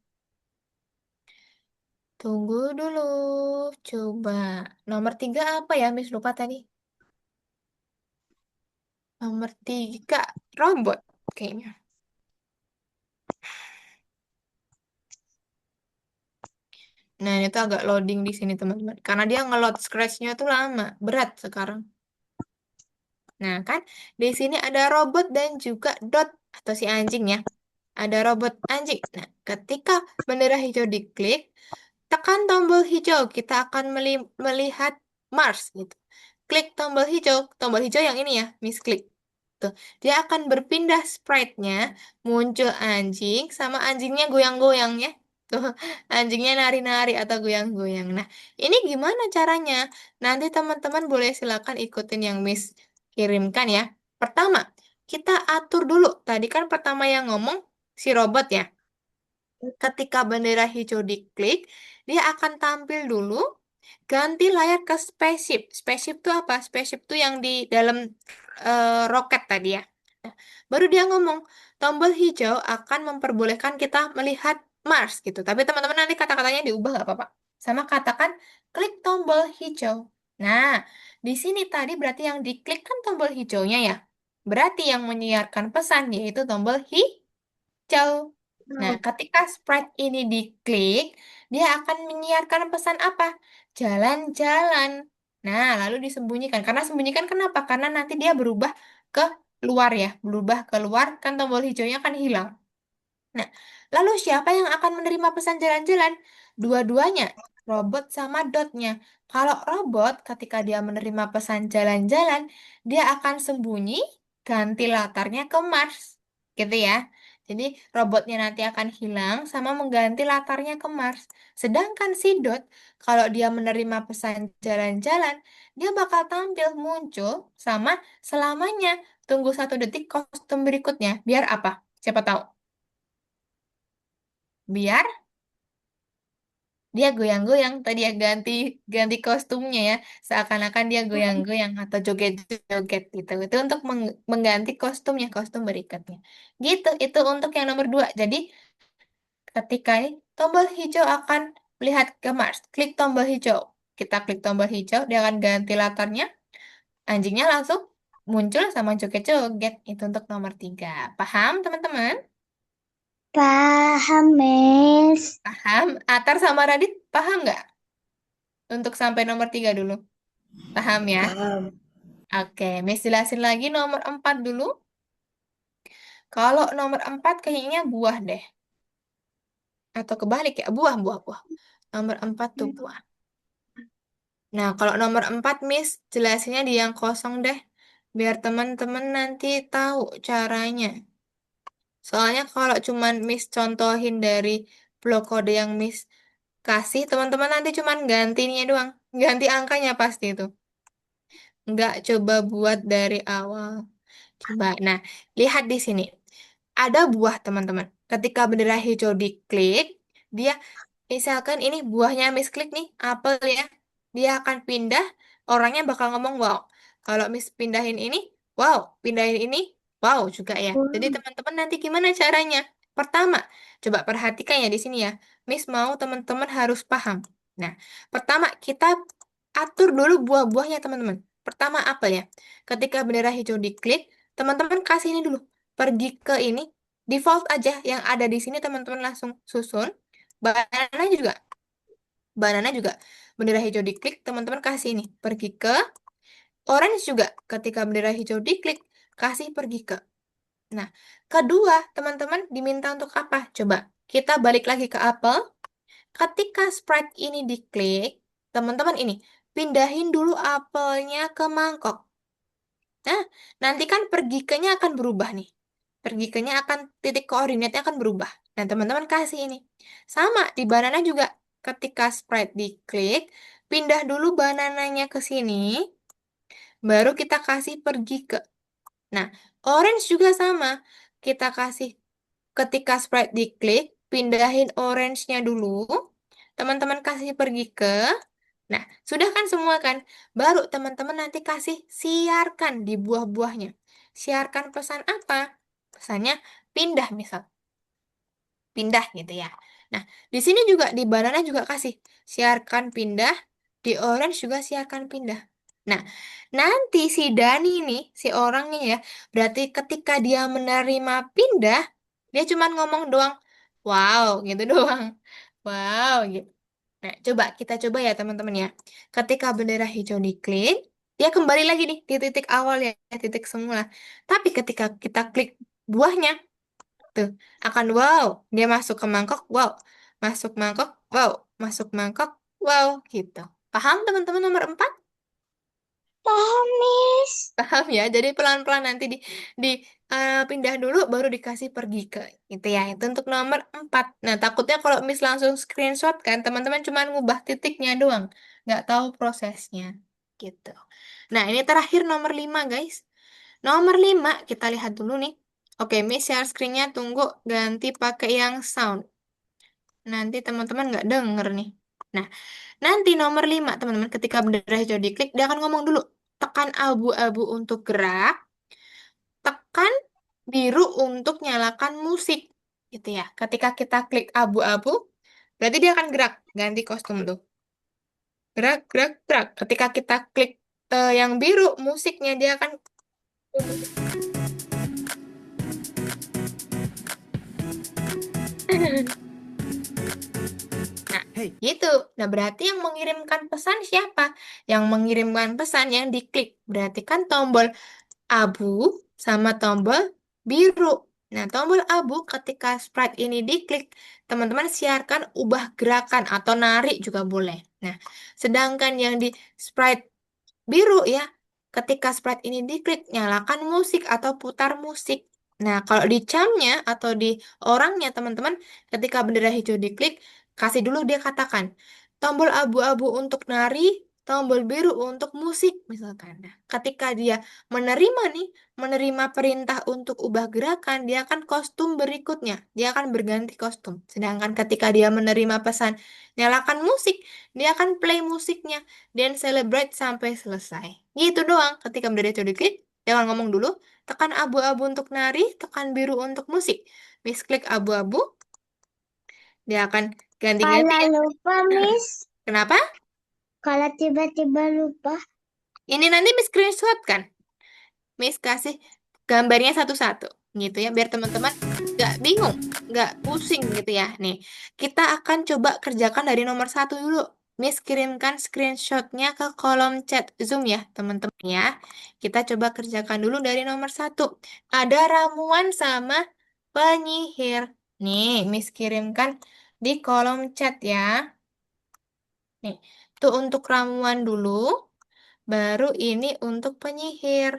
[SPEAKER 2] Tunggu dulu. Coba. Nomor 3 apa ya, Miss lupa tadi? Nomor 3 robot kayaknya. Nah, ini tuh agak loading di sini, teman-teman. Karena dia nge-load scratch-nya tuh lama. Berat sekarang. Nah, kan di sini ada robot dan juga dot atau si anjing ya. Ada robot anjing. Nah, ketika bendera hijau diklik, tekan tombol hijau. Kita akan melihat Mars gitu. Klik tombol hijau yang ini ya, misklik. Tuh, dia akan berpindah sprite-nya, muncul anjing sama anjingnya goyang-goyang ya. Tuh, anjingnya nari-nari atau goyang-goyang. Nah, ini gimana caranya? Nanti teman-teman boleh silakan ikutin yang Miss kirimkan ya. Pertama, kita atur dulu. Tadi kan pertama yang ngomong si robot ya. Ketika bendera hijau diklik, dia akan tampil dulu, ganti layar ke spaceship. Spaceship itu apa? Spaceship itu yang di dalam roket tadi ya. Nah, baru dia ngomong, tombol hijau akan memperbolehkan kita melihat Mars gitu. Tapi teman-teman nanti kata-katanya diubah nggak apa-apa. Sama katakan klik tombol hijau. Nah, di sini tadi berarti yang diklik kan tombol hijaunya ya. Berarti yang menyiarkan pesan yaitu tombol hijau. Nah, ketika sprite ini diklik, dia akan menyiarkan pesan apa? Jalan-jalan. Nah, lalu disembunyikan. Karena sembunyikan kenapa? Karena nanti dia berubah ke luar ya. Berubah keluar, kan tombol hijaunya kan hilang. Nah, lalu siapa yang akan menerima pesan jalan-jalan? Dua-duanya, robot sama dotnya. Kalau robot, ketika dia menerima pesan jalan-jalan, dia akan sembunyi, ganti latarnya ke Mars. Gitu ya. Jadi, robotnya nanti akan hilang sama mengganti latarnya ke Mars. Sedangkan si dot, kalau dia menerima pesan jalan-jalan, dia bakal tampil muncul sama selamanya. Tunggu 1 detik kostum berikutnya. Biar apa? Siapa tahu? Biar dia goyang-goyang tadi ya ganti ganti kostumnya ya seakan-akan dia goyang-goyang atau joget-joget gitu itu untuk mengganti kostumnya kostum berikutnya gitu itu untuk yang nomor 2 jadi ketika ini tombol hijau akan melihat ke Mars klik tombol hijau kita klik tombol hijau dia akan ganti latarnya anjingnya langsung muncul sama joget-joget itu untuk nomor 3 paham teman-teman
[SPEAKER 1] Paham, Miss.
[SPEAKER 2] paham Atar sama Radit paham nggak untuk sampai nomor 3 dulu paham ya.
[SPEAKER 1] Paham.
[SPEAKER 2] Oke, Miss jelasin lagi nomor 4 dulu. Kalau nomor 4 kayaknya buah deh. Atau kebalik ya, buah, buah, buah. Nomor 4 tuh
[SPEAKER 1] Hmm.
[SPEAKER 2] buah. Nah, kalau nomor 4, Miss, jelasinnya di yang kosong deh. Biar teman-teman nanti tahu caranya. Soalnya kalau cuman Miss contohin dari blok kode yang Miss kasih, teman-teman nanti cuman gantinya doang. Ganti angkanya pasti itu. Nggak coba buat dari awal. Coba. Nah, lihat di sini. Ada buah, teman-teman. Ketika bendera hijau diklik, dia misalkan ini buahnya Miss klik nih, apel ya. Dia akan pindah, orangnya bakal ngomong wow. Kalau Miss pindahin ini, wow. Pindahin ini, wow juga ya. Jadi
[SPEAKER 1] Wah.
[SPEAKER 2] teman-teman nanti gimana caranya? Pertama, coba perhatikan ya di sini ya. Miss mau teman-teman harus paham. Nah, pertama kita atur dulu buah-buahnya teman-teman. Pertama apa ya? Ketika bendera hijau diklik, teman-teman kasih ini dulu. Pergi ke ini, default aja yang ada di sini teman-teman langsung susun. Banana juga, banana juga. Bendera hijau diklik, teman-teman kasih ini. Pergi ke orange juga. Ketika bendera hijau diklik, kasih pergi ke. Nah, kedua, teman-teman diminta untuk apa? Coba, kita balik lagi ke apel. Ketika sprite ini diklik, teman-teman ini, pindahin dulu apelnya ke mangkok. Nah, nanti kan pergi ke-nya akan berubah nih. Pergi ke-nya akan, titik koordinatnya akan berubah. Nah, teman-teman kasih ini. Sama, di banana juga. Ketika sprite diklik, pindah dulu banananya ke sini, baru kita kasih pergi ke. Nah, orange juga sama. Kita kasih ketika sprite diklik, pindahin orange-nya dulu. Teman-teman kasih pergi ke. Nah, sudah kan semua kan? Baru teman-teman nanti kasih siarkan di buah-buahnya. Siarkan pesan apa? Pesannya pindah misal. Pindah gitu ya. Nah, di sini juga di banana juga kasih siarkan pindah, di orange juga siarkan pindah. Nah, nanti si Dani nih, si orangnya ya, berarti ketika dia menerima pindah, dia cuma ngomong doang, wow, gitu doang. Wow, gitu. Nah, kita coba ya teman-teman ya. Ketika bendera hijau diklik, dia kembali lagi nih di titik awal ya, titik semula. Tapi ketika kita klik buahnya, tuh, akan wow. Dia masuk ke mangkok, wow. Masuk mangkok, wow. Masuk mangkok, wow. Gitu. Paham teman-teman nomor 4?
[SPEAKER 1] Paham, Miss.
[SPEAKER 2] Paham ya? Jadi pelan-pelan nanti di pindah dulu, baru dikasih pergi ke. Itu ya, itu untuk nomor 4. Nah, takutnya kalau Miss langsung screenshot kan, teman-teman cuma ngubah titiknya doang. Nggak tahu prosesnya. Gitu. Nah, ini terakhir nomor 5 guys. Nomor 5 kita lihat dulu nih. Oke, Miss share screen-nya, tunggu ganti pakai yang sound. Nanti teman-teman nggak denger nih. Nah, nanti nomor 5 teman-teman, ketika bendera hijau diklik, dia akan ngomong dulu. Tekan abu-abu untuk gerak, tekan biru untuk nyalakan musik. Gitu ya. Ketika kita klik abu-abu, berarti dia akan gerak. Ganti kostum tuh. Gerak, gerak, gerak. Ketika kita klik yang biru, musiknya dia akan musik. Nah, gitu. Nah, berarti yang mengirimkan pesan siapa? Yang mengirimkan pesan yang diklik. Berarti kan tombol abu sama tombol biru. Nah, tombol abu ketika sprite ini diklik, teman-teman siarkan ubah gerakan atau nari juga boleh. Nah, sedangkan yang di sprite biru ya. Ketika sprite ini diklik, nyalakan musik atau putar musik. Nah, kalau di camnya atau di orangnya, teman-teman, ketika bendera hijau diklik, kasih dulu dia katakan, tombol abu-abu untuk nari, tombol biru untuk musik, misalkan. Nah, ketika dia menerima nih, menerima perintah untuk ubah gerakan, dia akan kostum berikutnya. Dia akan berganti kostum. Sedangkan ketika dia menerima pesan, nyalakan musik, dia akan play musiknya dan celebrate sampai selesai. Gitu doang. Ketika bendera itu diklik, jangan ngomong dulu. Tekan abu-abu untuk nari, tekan biru untuk musik. Misklik abu-abu, dia akan ganti-ganti
[SPEAKER 1] Kalau
[SPEAKER 2] ya.
[SPEAKER 1] lupa, Miss.
[SPEAKER 2] Kenapa?
[SPEAKER 1] Kalau tiba-tiba lupa.
[SPEAKER 2] Ini nanti Miss screenshot kan? Miss kasih gambarnya satu-satu. Gitu ya, biar teman-teman nggak bingung, nggak pusing gitu ya. Nih, kita akan coba kerjakan dari nomor 1 dulu. Miss kirimkan screenshotnya ke kolom chat Zoom ya, teman-teman ya. Kita coba kerjakan dulu dari nomor 1. Ada ramuan sama penyihir. Nih, Miss kirimkan di kolom chat ya. Nih, itu untuk ramuan dulu, baru ini untuk penyihir.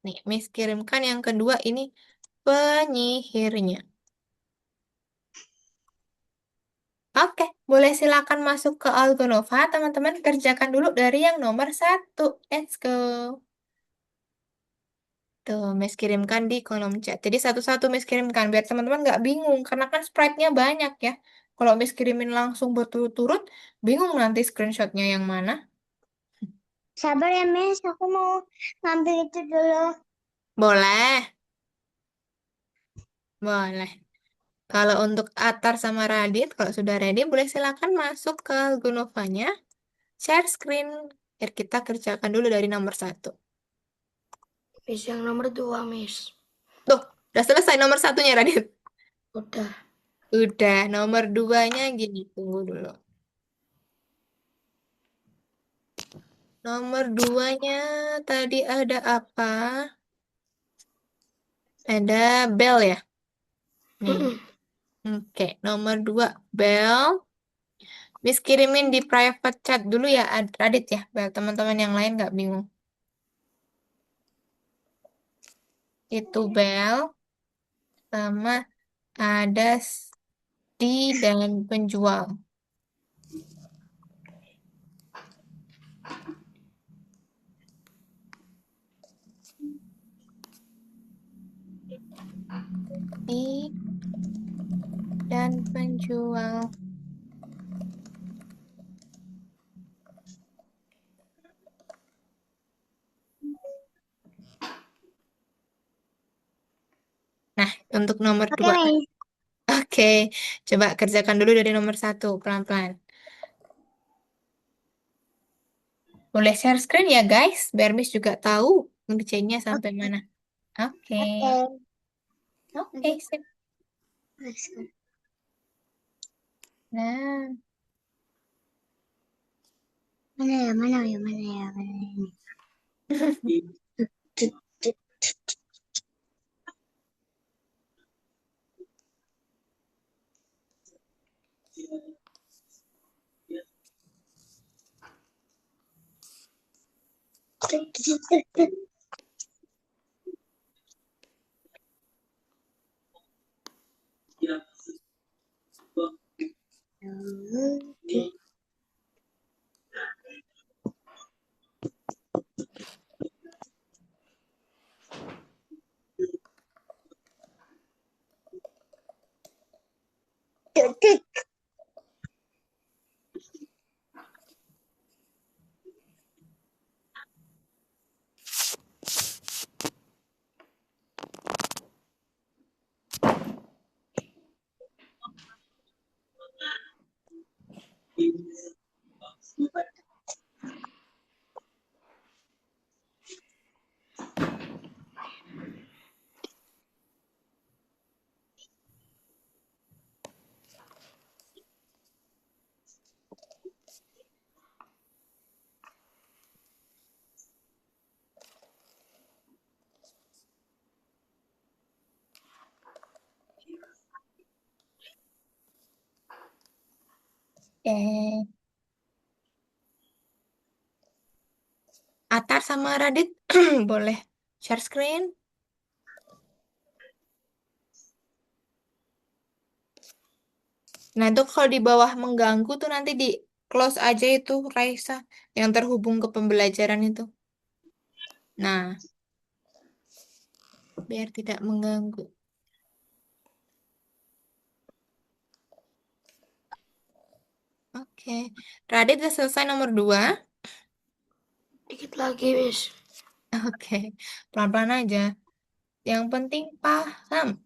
[SPEAKER 2] Nih, Miss kirimkan yang kedua ini penyihirnya. Oke, boleh silakan masuk ke Algonova. Teman-teman kerjakan dulu dari yang nomor satu. Let's go. Tuh, Miss kirimkan di kolom chat. Jadi satu-satu Miss kirimkan biar teman-teman nggak bingung karena kan sprite-nya banyak ya. Kalau Miss kirimin langsung berturut-turut, bingung nanti screenshotnya yang mana.
[SPEAKER 1] Sabar ya, Miss. Aku mau ngambil itu dulu.
[SPEAKER 2] Boleh, boleh. Kalau untuk Atar sama Radit, kalau sudah ready, boleh silakan masuk ke Algonovanya, share screen, biar kita kerjakan dulu dari nomor satu.
[SPEAKER 3] Miss yang nomor 2, Miss.
[SPEAKER 2] Tuh, udah selesai nomor satunya, Radit.
[SPEAKER 3] Udah.
[SPEAKER 2] Udah, nomor duanya gini, tunggu dulu. Nomor duanya tadi ada apa? Ada bell ya? Nih,
[SPEAKER 3] Mm-mm.
[SPEAKER 2] oke. Nomor dua, bell. Miss kirimin di private chat dulu ya, Radit ya, biar teman-teman yang lain nggak bingung. Itu bell, sama ada di dan penjual. Di dan penjual. Nah, untuk nomor
[SPEAKER 1] Oke,
[SPEAKER 2] dua.
[SPEAKER 1] Miss.
[SPEAKER 2] Oke, coba kerjakan dulu dari nomor satu, pelan-pelan. Boleh share screen ya guys, biar Miss juga tahu ngerjainnya sampai
[SPEAKER 1] Oke,
[SPEAKER 2] mana. Oke,
[SPEAKER 1] oke.
[SPEAKER 2] oke,
[SPEAKER 1] Nanti
[SPEAKER 2] sip.
[SPEAKER 1] aku
[SPEAKER 2] Nah,
[SPEAKER 1] mana ya, mana ya, mana ya, mana ya. Tut, tut, tut, tut, tut, tut. Tut, tut.
[SPEAKER 2] oke. Atar sama Radit, boleh share screen. Nah, itu kalau di bawah mengganggu tuh nanti di close aja itu, Raisa, yang terhubung ke pembelajaran itu. Nah, biar tidak mengganggu. Oke, Radit udah selesai nomor dua.
[SPEAKER 3] Dikit lagi, Miss.
[SPEAKER 2] Oke, pelan-pelan aja. Yang penting paham.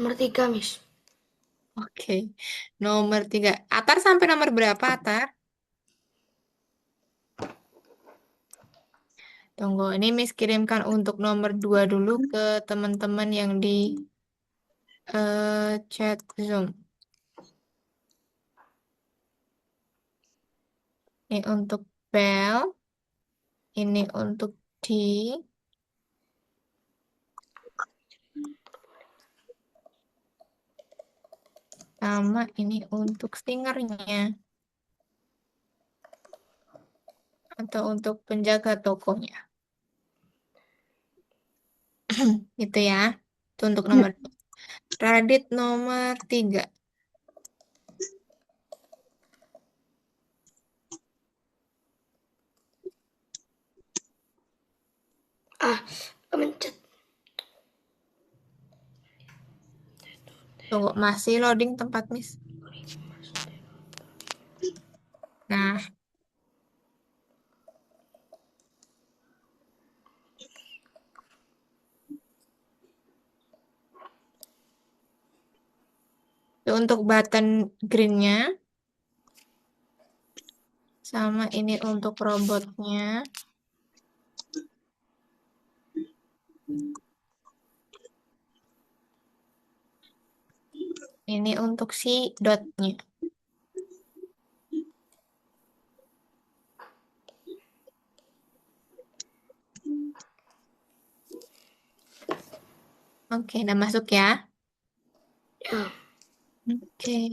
[SPEAKER 3] Nomor 3, Miss.
[SPEAKER 2] Oke, nomor tiga. Atar sampai nomor berapa, Atar? Tunggu, ini Miss kirimkan untuk nomor 2 dulu ke teman-teman yang di chat Zoom. Ini untuk Bel, ini untuk D, sama ini untuk stingernya atau untuk penjaga tokonya. Gitu ya. Itu untuk nomor 2. Radit nomor 3.
[SPEAKER 3] Ah, kemencet.
[SPEAKER 2] Tunggu, masih loading tempat Miss. Nah, itu untuk button greennya, sama ini untuk robotnya. Ini untuk si dotnya. Oke, udah masuk ya.
[SPEAKER 3] Ya,
[SPEAKER 2] Oke.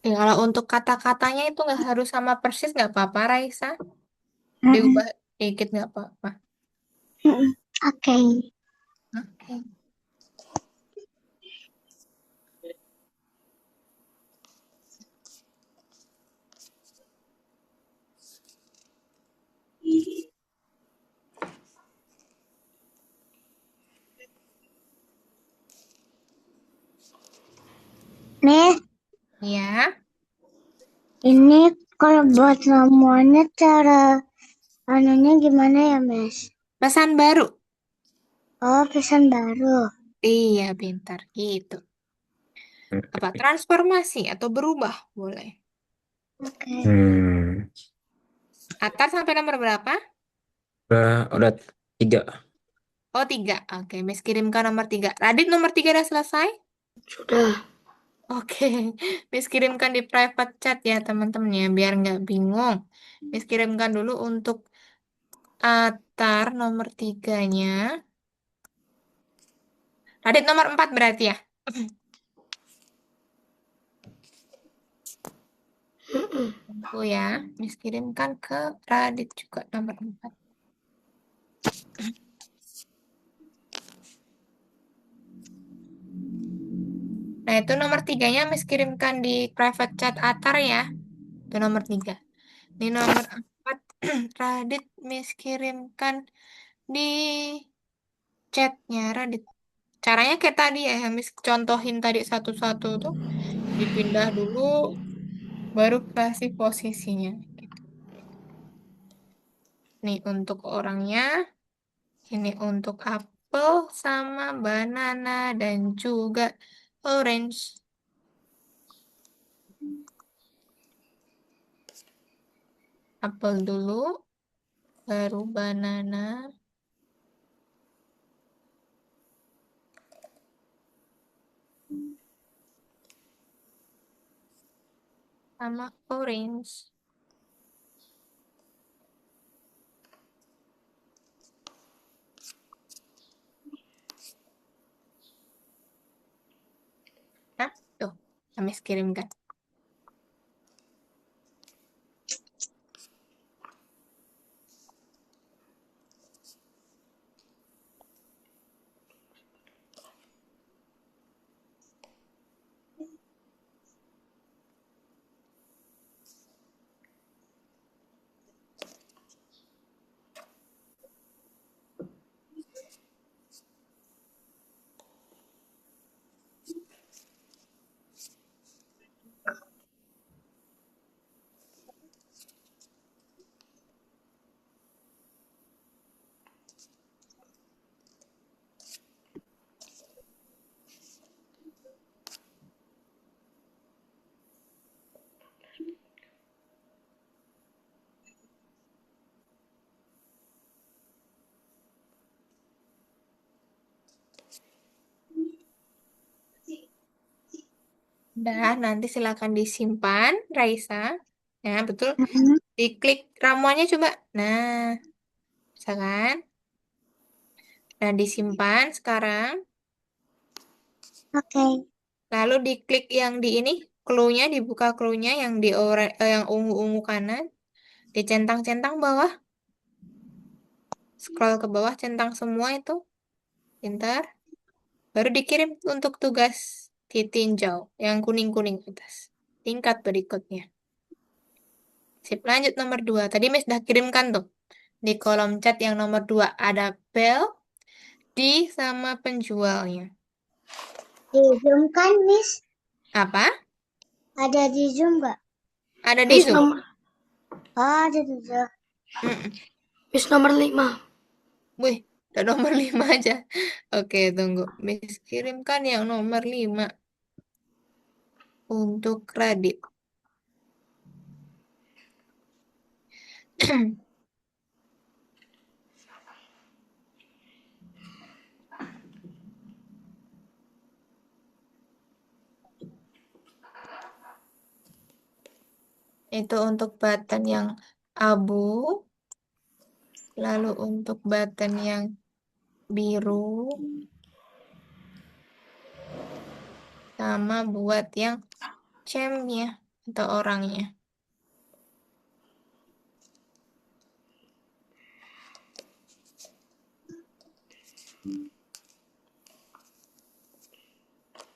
[SPEAKER 2] Kalau untuk kata-katanya itu nggak harus sama persis, nggak apa-apa, Raisa. Diubah dikit nggak apa-apa.
[SPEAKER 1] Oke.
[SPEAKER 2] Oke.
[SPEAKER 1] Nih,
[SPEAKER 2] Ya,
[SPEAKER 1] ini kalau buat ramuannya cara anunya gimana ya, Mas?
[SPEAKER 2] pesan baru.
[SPEAKER 1] Oh, pesan baru.
[SPEAKER 2] Iya, pintar gitu. Apa transformasi atau berubah boleh.
[SPEAKER 1] Oke.
[SPEAKER 2] Atar sampai nomor berapa?
[SPEAKER 4] Udah 3.
[SPEAKER 2] Oh, 3. Oke, Miss kirimkan nomor 3. Radit nomor 3 udah selesai?
[SPEAKER 3] sudah.
[SPEAKER 2] Oke, Miss kirimkan di private chat ya teman-teman ya, biar nggak bingung. Miss kirimkan dulu untuk Atar nomor 3-nya. Radit nomor 4 berarti ya? Tunggu ya, Miss kirimkan ke Radit juga nomor 4. Nah, itu nomor 3-nya Miss kirimkan di private chat Atar ya. Itu nomor 3. Ini nomor 4, Radit Miss kirimkan di chatnya Radit. Caranya kayak tadi ya, yang Miss contohin tadi satu-satu tuh. Dipindah dulu, baru kasih posisinya. Gitu. Nih untuk orangnya, ini untuk apel sama banana dan juga orange. Apel dulu, baru banana, sama orange. Nah, tuh, kami kirimkan. Udah, nanti silakan disimpan, Raisa. Nah, betul.
[SPEAKER 1] Mm-mm.
[SPEAKER 2] Diklik ramuannya coba. Nah, bisa kan? Nah, disimpan sekarang.
[SPEAKER 1] Oke.
[SPEAKER 2] Lalu diklik yang di ini, clue-nya, dibuka clue-nya yang di yang ungu-ungu kanan. Dicentang-centang bawah. Scroll ke bawah, centang semua itu. Pintar. Baru dikirim untuk tugas ditinjau. Yang kuning-kuning atas. Tingkat berikutnya. Sip, lanjut nomor 2. Tadi Miss udah kirimkan tuh. Di kolom chat yang nomor 2 ada bel, di sama penjualnya.
[SPEAKER 1] Di Zoom kan, Miss?
[SPEAKER 2] Apa?
[SPEAKER 1] Ada di Zoom nggak?
[SPEAKER 2] Ada di
[SPEAKER 3] Miss
[SPEAKER 2] Zoom.
[SPEAKER 3] nomor
[SPEAKER 1] Oh, ada di Zoom.
[SPEAKER 2] Mm-mm.
[SPEAKER 3] Miss nomor 5.
[SPEAKER 2] Wih, udah nomor 5 aja. Oke, tunggu. Miss kirimkan yang nomor 5 untuk kredit. Itu untuk button yang abu, lalu untuk button yang biru, sama buat yang champnya atau orangnya.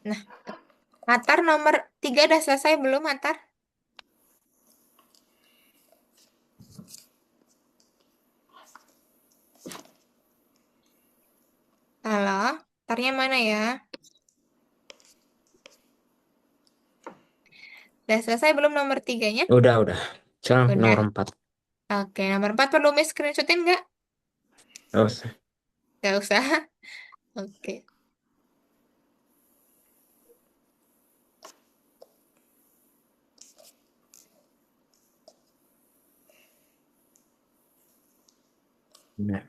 [SPEAKER 2] Nah, Atar nomor 3 udah selesai belum, Atar? Halo, Atarnya mana ya? Udah selesai belum nomor 3-nya?
[SPEAKER 4] Udah. Sekarang
[SPEAKER 2] Udah.
[SPEAKER 4] nomor 4.
[SPEAKER 2] Oke, nomor 4 perlu Miss screenshotin nggak?
[SPEAKER 4] Oh,
[SPEAKER 2] Nggak usah. Oke.
[SPEAKER 4] benar.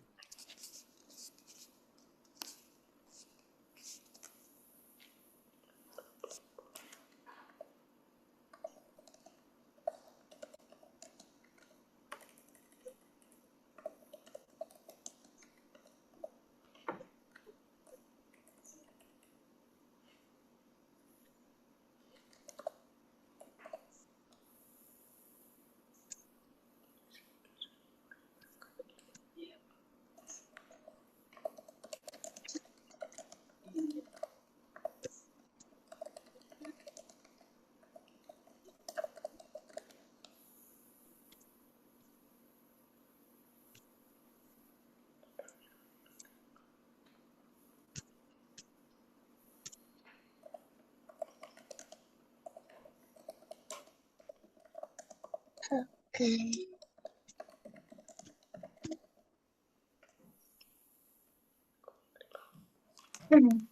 [SPEAKER 1] Oke.
[SPEAKER 2] Hmm.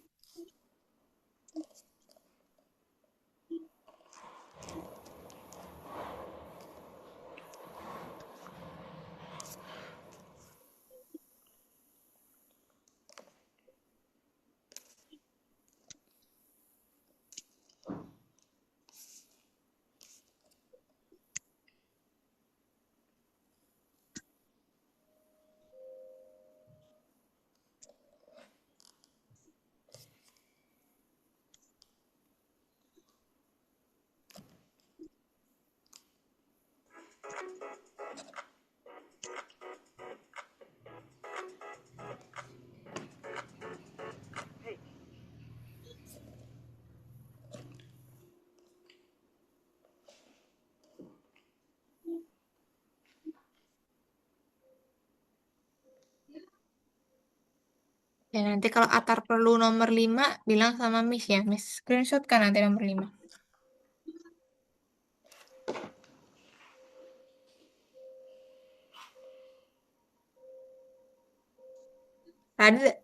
[SPEAKER 2] Ya, nanti kalau Atar perlu nomor 5, bilang sama Miss ya. Miss screenshot kan nanti nomor 5.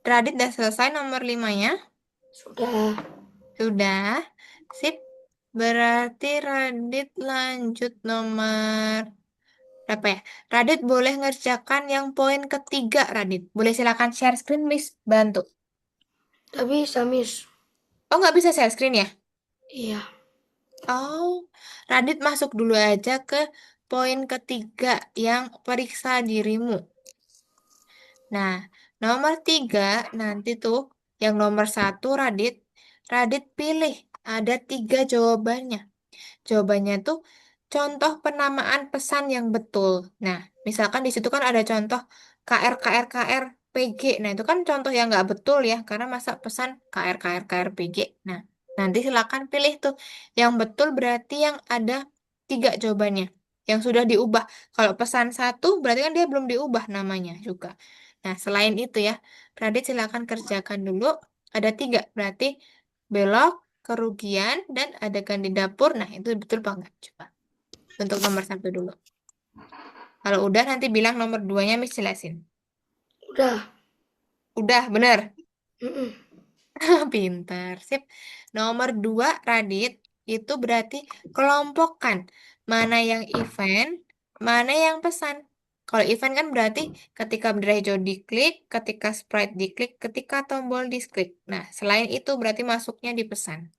[SPEAKER 2] Radit udah selesai nomor 5-nya?
[SPEAKER 3] Sudah.
[SPEAKER 2] Sudah. Sip. Berarti Radit lanjut nomor berapa ya? Radit boleh ngerjakan yang poin ketiga, Radit. Boleh silakan share screen, Miss. Bantu.
[SPEAKER 3] Tapi bisa, Miss.
[SPEAKER 2] Oh, nggak bisa share screen ya?
[SPEAKER 3] Iya.
[SPEAKER 2] Oh, Radit masuk dulu aja ke poin ketiga yang periksa dirimu. Nah, nomor 3 nanti tuh, yang nomor 1 Radit pilih. Ada 3 jawabannya. Jawabannya tuh contoh penamaan pesan yang betul. Nah, misalkan di situ kan ada contoh KR PG. Nah, itu kan contoh yang nggak betul ya, karena masa pesan KR PG. Nah, nanti silakan pilih tuh. Yang betul berarti yang ada 3 jawabannya. Yang sudah diubah. Kalau pesan 1 berarti kan dia belum diubah namanya juga. Nah, selain itu ya, Radit silakan kerjakan dulu. Ada 3, berarti belok, kerugian, dan adegan di dapur. Nah, itu betul apa enggak? Coba. Untuk nomor 1 dulu. Kalau udah, nanti bilang nomor 2-nya Miss jelasin.
[SPEAKER 3] Udah.
[SPEAKER 2] Udah, bener.
[SPEAKER 3] Mm-mm.
[SPEAKER 2] Pintar. Sip. Nomor 2, Radit, itu berarti kelompokkan. Mana yang event, mana yang pesan. Kalau event kan berarti ketika bendera hijau diklik, ketika sprite diklik, ketika tombol diklik. Nah, selain itu berarti masuknya di pesan.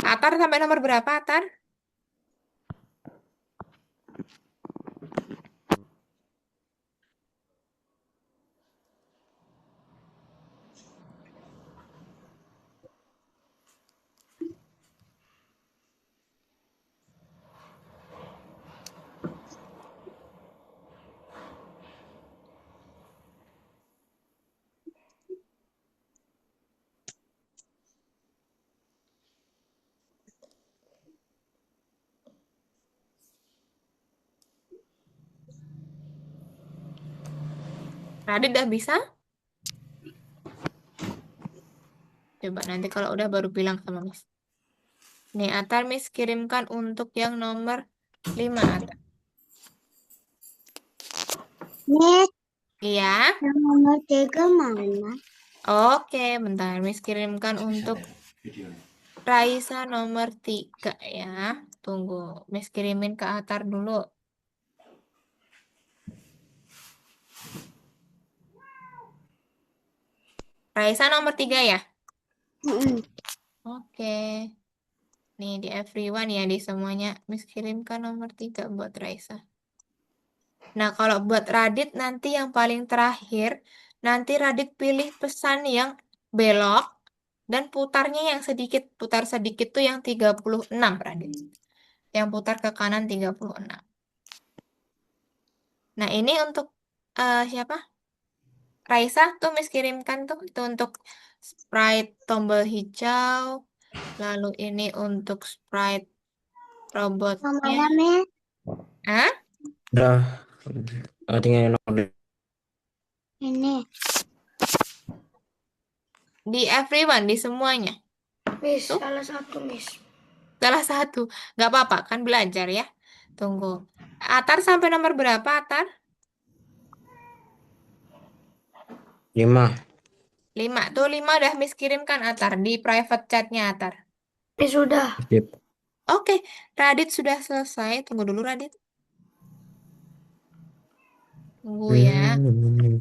[SPEAKER 2] Atar sampai nomor berapa, Atar? Radit udah bisa? Coba nanti kalau udah baru bilang sama Miss. Nih, Atar Miss kirimkan untuk yang nomor 5, Atar.
[SPEAKER 1] Miss,
[SPEAKER 2] Iya.
[SPEAKER 1] yang nomor 3 mana?
[SPEAKER 2] Oke, bentar. Miss kirimkan untuk Raisa nomor 3 ya. Tunggu. Miss kirimin ke Atar dulu. Raisa nomor 3 ya?
[SPEAKER 1] Mm-mm.
[SPEAKER 2] Oke. Nih di everyone ya, di semuanya. Miss kirimkan nomor 3 buat Raisa. Nah, kalau buat Radit nanti yang paling terakhir, nanti Radit pilih pesan yang belok dan putarnya yang sedikit, putar sedikit tuh yang 36, Radit. Yang putar ke kanan 36. Nah, ini untuk siapa? Raisa tuh Miss kirimkan tuh itu untuk sprite tombol hijau, lalu ini untuk sprite
[SPEAKER 1] Yang
[SPEAKER 2] robotnya.
[SPEAKER 1] mana, Miss?
[SPEAKER 2] Hah?
[SPEAKER 4] Udah. Tinggal nomor
[SPEAKER 1] Ini.
[SPEAKER 2] Di everyone, di semuanya.
[SPEAKER 3] Miss,
[SPEAKER 2] Tuh.
[SPEAKER 3] salah satu, Miss.
[SPEAKER 2] Salah satu. Nggak apa-apa, kan belajar ya. Tunggu. Atar sampai nomor berapa, Atar?
[SPEAKER 4] 5.
[SPEAKER 2] 5. Tuh 5 udah Miss kirimkan, Atar. Di private chatnya, Atar.
[SPEAKER 3] Miss sudah.
[SPEAKER 4] Sip.
[SPEAKER 2] Oke, Radit sudah selesai. Tunggu dulu, Radit. Tunggu ya.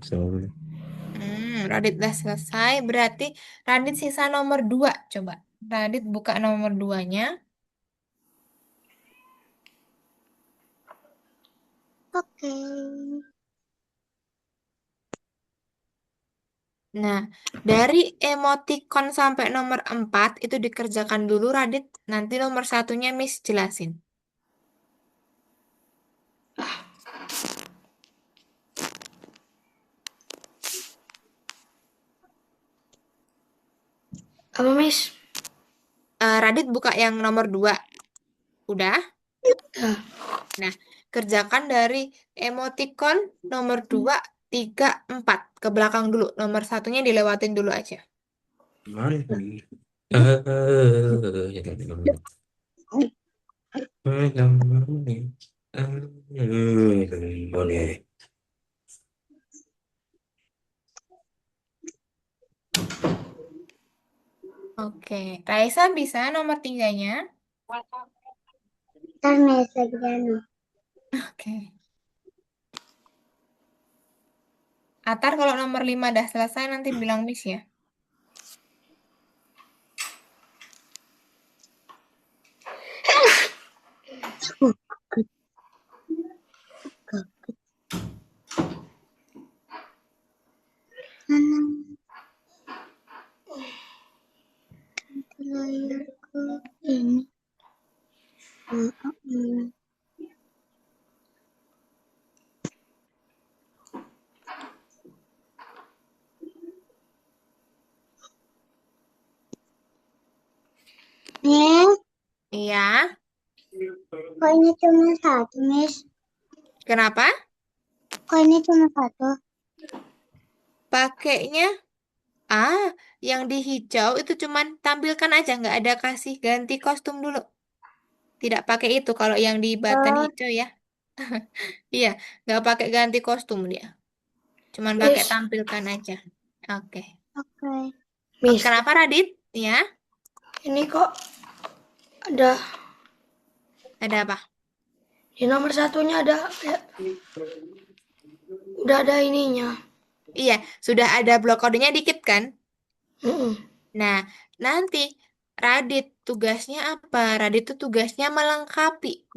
[SPEAKER 4] Sorry.
[SPEAKER 2] Radit udah selesai. Berarti Radit sisa nomor 2. Coba. Radit buka nomor 2-nya.
[SPEAKER 1] Oke.
[SPEAKER 2] Nah, dari emoticon sampai nomor 4 itu dikerjakan dulu, Radit. Nanti nomor satunya Miss jelasin.
[SPEAKER 3] Apa, Miss?
[SPEAKER 2] Radit buka yang nomor 2. Udah?
[SPEAKER 3] Udah.
[SPEAKER 2] Nah, kerjakan dari emoticon nomor 2, 3, 4. Ke belakang dulu. Nomor satunya dilewatin dulu aja.
[SPEAKER 4] Mana?
[SPEAKER 2] Oke, Raisa bisa nomor 3-nya?
[SPEAKER 1] Ntar Miss lagi anu.
[SPEAKER 2] Oke. Atar kalau nomor 5 udah selesai nanti bilang Miss ya.
[SPEAKER 1] Layarku ini. Miss,
[SPEAKER 2] Iya.
[SPEAKER 1] kok ini cuma satu, Miss?
[SPEAKER 2] Kenapa?
[SPEAKER 1] Kok ini cuma satu?
[SPEAKER 2] Pakainya yang di hijau itu cuman tampilkan aja, nggak ada kasih ganti kostum dulu. Tidak pakai itu kalau yang di button
[SPEAKER 1] Oh,
[SPEAKER 2] hijau ya. Iya, nggak pakai ganti kostum dia. Cuman pakai
[SPEAKER 3] Miss.
[SPEAKER 2] tampilkan aja. Oke.
[SPEAKER 1] oke.
[SPEAKER 3] Miss.
[SPEAKER 2] Kenapa Radit? Ya,
[SPEAKER 3] Ini kok ada
[SPEAKER 2] ada apa?
[SPEAKER 3] di nomor satunya ada udah ada ininya.
[SPEAKER 2] Iya, sudah ada blok kodenya dikit kan?
[SPEAKER 3] Mm-mm.
[SPEAKER 2] Nah, nanti Radit tugasnya apa? Radit itu tugasnya melengkapi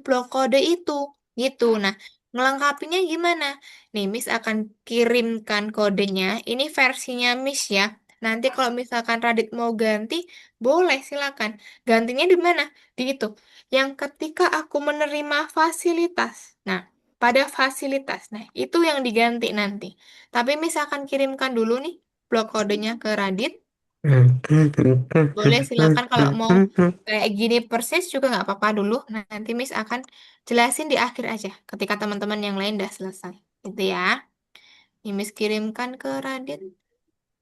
[SPEAKER 2] blok kode itu, gitu. Nah, melengkapinya gimana? Nih, Miss akan kirimkan kodenya. Ini versinya Miss ya. Nanti kalau misalkan Radit mau ganti, boleh silakan. Gantinya di mana? Di itu. Yang ketika aku menerima fasilitas. Nah, pada fasilitas. Nah, itu yang diganti nanti. Tapi Miss akan kirimkan dulu nih blok kodenya ke Radit. Boleh silakan kalau mau kayak gini persis juga nggak apa-apa dulu. Nah, nanti Miss akan jelasin di akhir aja ketika teman-teman yang lain udah selesai. Gitu ya. Ini Miss kirimkan ke Radit.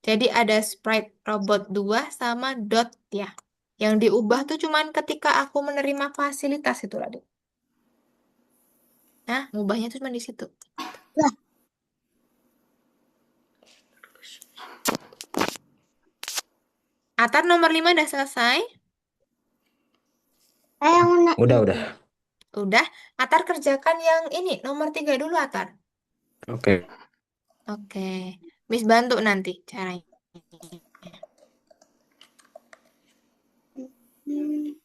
[SPEAKER 2] Jadi ada sprite robot 2 sama dot ya. Yang diubah tuh cuman ketika aku menerima fasilitas itu Radit. Nah, ngubahnya tuh cuma di situ.
[SPEAKER 1] Lah,
[SPEAKER 2] Atar nomor 5 udah selesai.
[SPEAKER 1] yang mana
[SPEAKER 4] Udah,
[SPEAKER 1] ini?
[SPEAKER 4] udah.
[SPEAKER 2] Udah. Atar kerjakan yang ini nomor 3 dulu Atar.
[SPEAKER 4] Oke.
[SPEAKER 2] Oke. Miss bantu nanti caranya.
[SPEAKER 1] Hmm,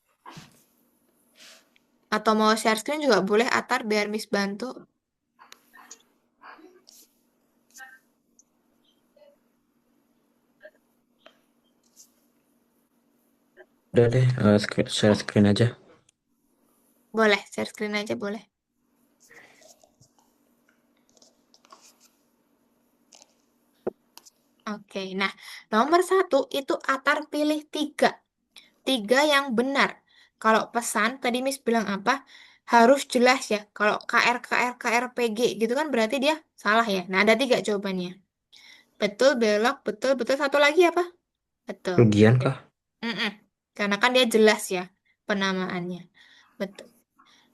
[SPEAKER 2] Atau mau share screen juga boleh Atar biar Miss bantu.
[SPEAKER 4] Udah deh, share screen aja.
[SPEAKER 2] Boleh, share screen aja boleh. Oke, nah nomor 1 itu Atar pilih 3. 3 yang benar. Kalau pesan, tadi Miss bilang apa? Harus jelas ya. Kalau KR, KR, KRPG gitu kan berarti dia salah ya. Nah ada 3 jawabannya. Betul, belok, betul, betul. Satu lagi apa? Betul.
[SPEAKER 4] Rugian kah?
[SPEAKER 2] Mm-mm. Karena kan dia jelas ya. penamaannya. Betul.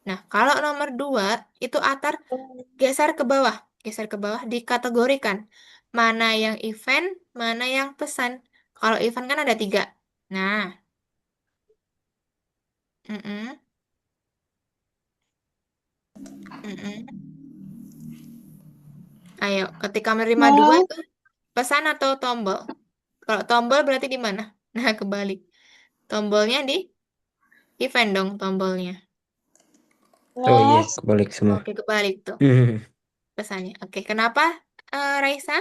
[SPEAKER 2] Nah, kalau nomor 2 itu Atar geser ke bawah. Geser ke bawah dikategorikan. Mana yang event, mana yang pesan. Kalau event kan ada 3. Nah, mm-mm, mm-mm. Ayo, ketika menerima 2
[SPEAKER 1] Miss,
[SPEAKER 2] itu pesan atau tombol? Kalau tombol berarti di mana? Nah, kebalik. Tombolnya di event dong tombolnya.
[SPEAKER 4] Oh iya,
[SPEAKER 1] Miss,
[SPEAKER 4] kebalik semua.
[SPEAKER 2] Oke, kebalik tuh
[SPEAKER 4] Hmm.
[SPEAKER 2] pesannya. Oke, kenapa Raisa?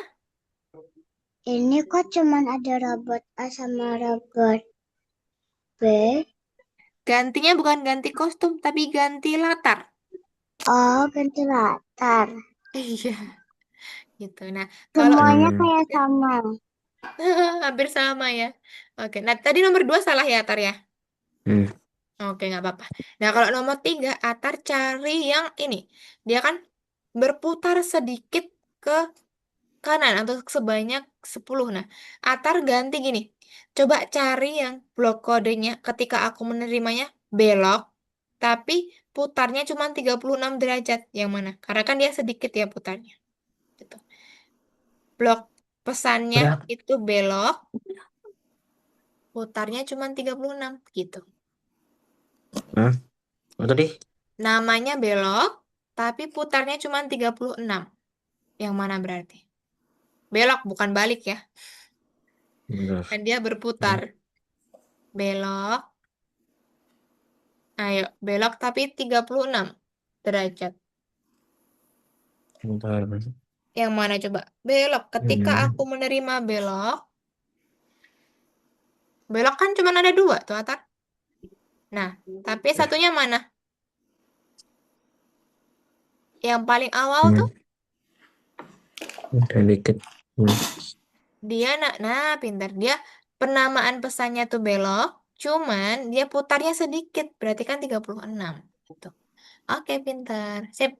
[SPEAKER 1] ini kok cuman ada robot A sama robot B?
[SPEAKER 2] Gantinya bukan ganti kostum, tapi ganti latar.
[SPEAKER 1] Oh, ventilator.
[SPEAKER 2] Iya, gitu. Nah, kalau
[SPEAKER 1] Semuanya
[SPEAKER 2] nomor
[SPEAKER 4] Hmm.
[SPEAKER 1] kayak
[SPEAKER 2] 3,
[SPEAKER 1] sama.
[SPEAKER 2] hampir sama ya. Oke, nah tadi nomor 2 salah ya, Atar ya?
[SPEAKER 4] Hmm.
[SPEAKER 2] Oke, nggak apa-apa. Nah, kalau nomor 3, Atar cari yang ini. Dia kan berputar sedikit ke kanan atau sebanyak 10. Nah, Atar ganti gini. Coba cari yang blok kodenya ketika aku menerimanya belok, tapi putarnya cuma 36 derajat. Yang mana? Karena kan dia sedikit ya putarnya. Gitu. Blok pesannya
[SPEAKER 4] Berapa?
[SPEAKER 2] itu belok, putarnya cuma 36 gitu.
[SPEAKER 4] Hah? Oh, tadi?
[SPEAKER 2] Namanya belok, tapi putarnya cuma 36. Yang mana berarti? Belok bukan balik ya.
[SPEAKER 4] Bentar.
[SPEAKER 2] Dan dia berputar. Belok. Ayo, belok tapi 36 derajat.
[SPEAKER 4] Bentar.
[SPEAKER 2] Yang mana coba? Belok. Ketika aku
[SPEAKER 4] Hmm.
[SPEAKER 2] menerima belok, belok kan cuma ada 2 tuh, Atar. Nah, tapi satunya mana? Yang paling awal
[SPEAKER 4] Hmm.
[SPEAKER 2] tuh
[SPEAKER 4] Udah dikit. Hmm.
[SPEAKER 2] dia, nah, pintar. Dia penamaan pesannya tuh belok, cuman dia putarnya sedikit, berarti kan 36. Gitu. Oke, pintar. Sip.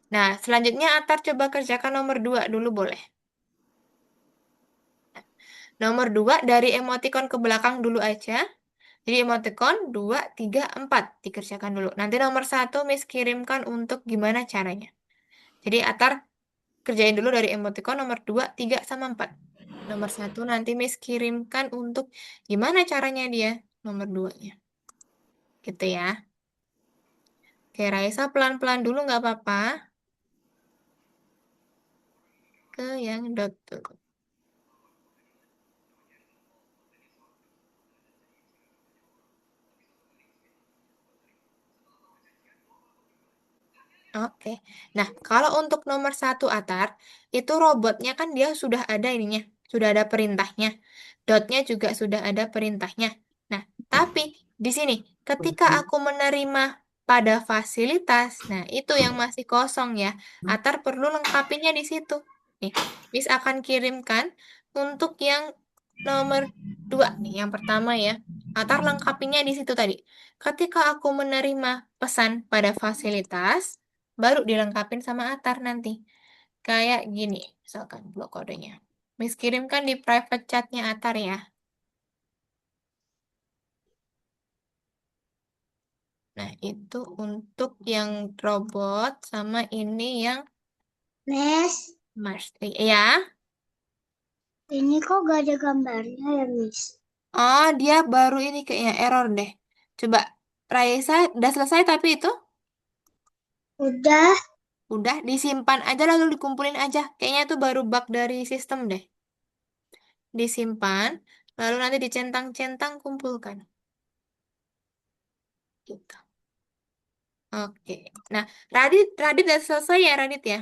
[SPEAKER 2] Nah, selanjutnya Atar coba kerjakan nomor 2 dulu boleh. Nomor 2 dari emoticon ke belakang dulu aja. Jadi emoticon 2, 3, 4 dikerjakan dulu. Nanti nomor 1 Miss kirimkan untuk gimana caranya. Jadi Atar kerjain dulu dari emoticon nomor 2, 3, sama 4. Nomor 1 nanti Miss kirimkan untuk gimana caranya dia nomor 2-nya. Gitu ya. Oke, Raisa pelan-pelan dulu nggak apa-apa. Ke yang dot dulu. Oke. Nah, kalau untuk nomor 1 Atar, itu robotnya kan dia sudah ada ininya, sudah ada perintahnya. Dotnya juga sudah ada perintahnya. Nah, tapi di sini, ketika aku menerima pada fasilitas, nah itu yang masih kosong ya. Atar perlu lengkapinya di situ. Nih, Miss akan kirimkan untuk yang nomor 2 nih, yang pertama ya. Atar lengkapinya di situ tadi. Ketika aku menerima pesan pada fasilitas, baru dilengkapin sama Atar nanti. Kayak gini, misalkan blok kodenya. Miss kirimkan di private chatnya Atar ya. Nah, itu untuk yang robot sama ini yang
[SPEAKER 1] Miss,
[SPEAKER 2] Mars. Ya.
[SPEAKER 1] ini kok gak ada gambarnya ya, Miss?
[SPEAKER 2] Oh, dia baru ini kayaknya error deh. Coba, Raisa, udah selesai tapi itu
[SPEAKER 1] Udah,
[SPEAKER 2] udah disimpan aja lalu dikumpulin aja. Kayaknya itu baru bug dari sistem deh. Disimpan, lalu nanti dicentang-centang kumpulkan. Gitu. Oke. Nah, Radit udah selesai ya, Radit ya?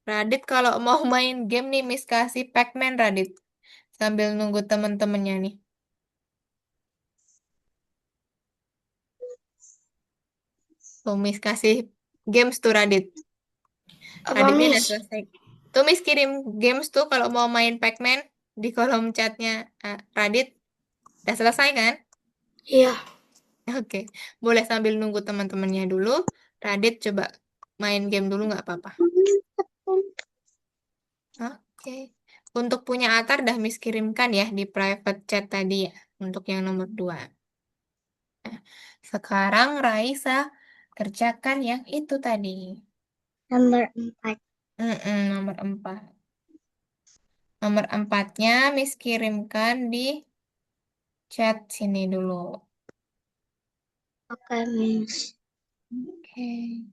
[SPEAKER 2] Radit kalau mau main game nih, Miss kasih Pac-Man, Radit. Sambil nunggu temen-temennya nih. Tuh, Miss kasih games tuh, Radit.
[SPEAKER 3] Apa,
[SPEAKER 2] Raditnya udah
[SPEAKER 3] Miss?
[SPEAKER 2] selesai. Tuh, Miss kirim games tuh kalau mau main Pac-Man di kolom chatnya Radit. Udah selesai kan?
[SPEAKER 3] Iya.
[SPEAKER 2] Oke. Boleh sambil nunggu teman-temannya dulu. Radit coba main game dulu nggak apa-apa. Oke. Untuk punya Atar dah Miss kirimkan ya di private chat tadi ya. Untuk yang nomor 2. Nah, sekarang Raisa kerjakan yang itu tadi.
[SPEAKER 1] Nomor 4.
[SPEAKER 2] Nomor 4. Nomor 4-nya Miss kirimkan di chat sini dulu.
[SPEAKER 1] Oke, Miss.
[SPEAKER 2] Oke.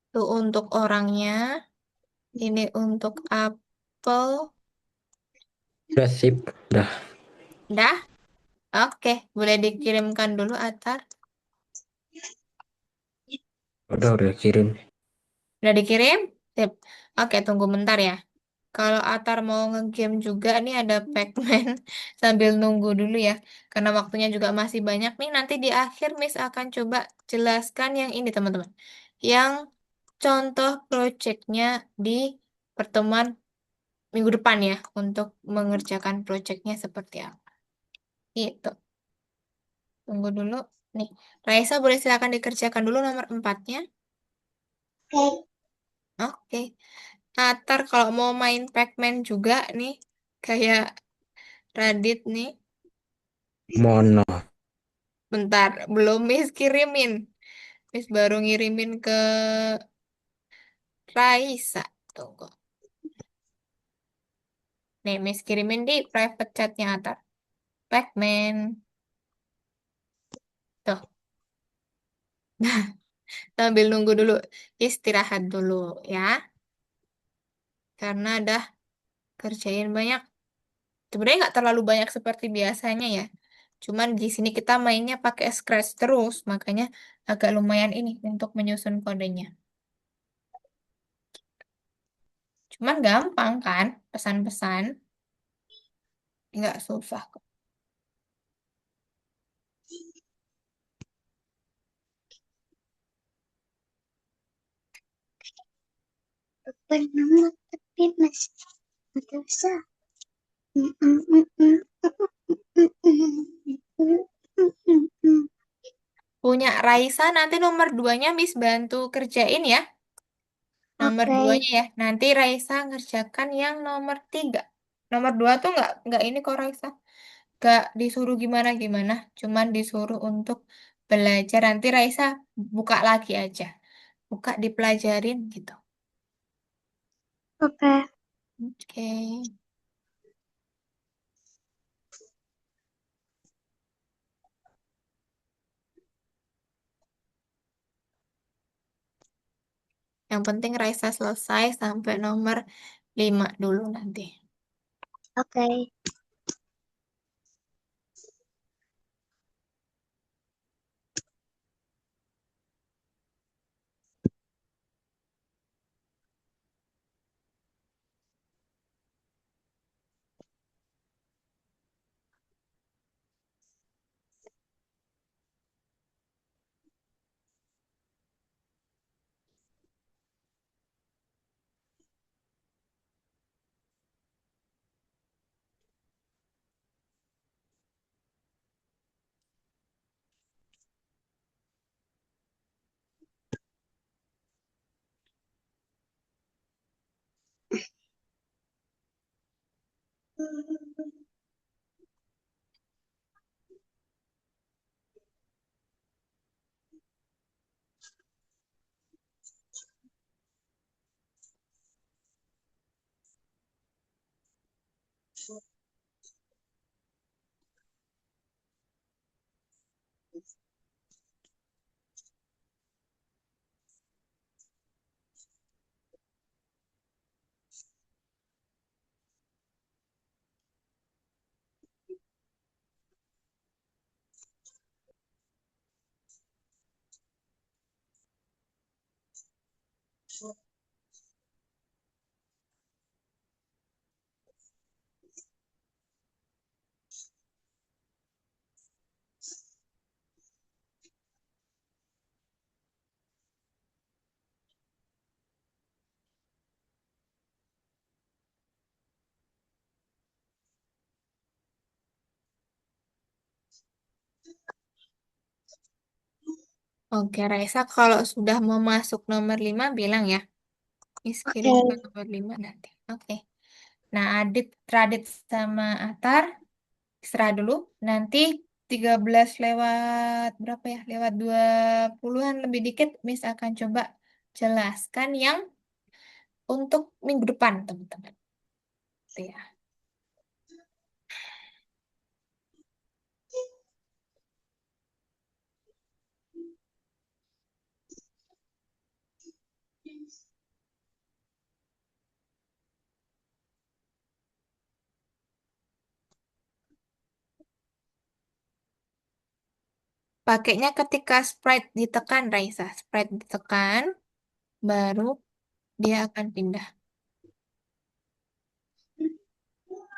[SPEAKER 2] Itu untuk orangnya. Ini untuk apel.
[SPEAKER 4] Udah sip, udah,
[SPEAKER 2] Dah? Oke, boleh dikirimkan dulu Atar.
[SPEAKER 4] udah kirim.
[SPEAKER 2] Udah dikirim? Sip. Oke, tunggu bentar ya. Kalau Atar mau ngegame juga nih ada Pac-Man sambil nunggu dulu ya. Karena waktunya juga masih banyak nih. Nanti di akhir Miss akan coba jelaskan yang ini teman-teman. Yang contoh projectnya di pertemuan minggu depan ya. Untuk mengerjakan projectnya seperti apa. Gitu. Tunggu dulu. Nih, Raisa boleh silakan dikerjakan dulu nomor 4-nya.
[SPEAKER 1] Oke.
[SPEAKER 2] Oke. Atar kalau mau main Pac-Man juga nih. Kayak Radit nih.
[SPEAKER 4] Mono.
[SPEAKER 2] Bentar, belum Miss kirimin. Miss baru ngirimin ke Raisa. Tunggu. Nih, Miss kirimin di private chatnya Atar. Pac-Man. Tuh, sambil nunggu dulu. Istirahat dulu ya. Karena udah kerjain banyak. Sebenarnya nggak terlalu banyak seperti biasanya ya. Cuman di sini kita mainnya pakai Scratch terus. Makanya agak lumayan ini untuk menyusun kodenya. Cuman gampang kan pesan-pesan. Nggak susah kok.
[SPEAKER 1] Bernama tapi Mas. Nggak usah. Mm, mm, mm, mm, mm, mm, mm, mm.
[SPEAKER 2] Punya Raisa nanti nomor 2-nya Miss bantu kerjain ya. Nomor
[SPEAKER 1] Oke.
[SPEAKER 2] 2-nya ya. Nanti Raisa ngerjakan yang nomor 3. Nomor 2 tuh nggak ini kok Raisa. Nggak disuruh gimana-gimana. Cuman disuruh untuk belajar. Nanti Raisa buka lagi aja. Buka dipelajarin gitu.
[SPEAKER 1] Oke.
[SPEAKER 2] Oke. Yang penting Raisa selesai sampai nomor 5 dulu nanti.
[SPEAKER 1] Oke.
[SPEAKER 2] Oke, Raisa, kalau sudah mau masuk nomor 5, bilang ya. Miss kirim ke
[SPEAKER 1] Oke.
[SPEAKER 2] nomor 5 nanti. Oke. Nah, Radit sama Atar, istirahat dulu. Nanti 13 lewat berapa ya? Lewat 20-an lebih dikit, Miss akan coba jelaskan yang untuk minggu depan, teman-teman. Gitu ya. Pakainya ketika sprite ditekan, Raisa. Sprite ditekan, baru dia akan pindah.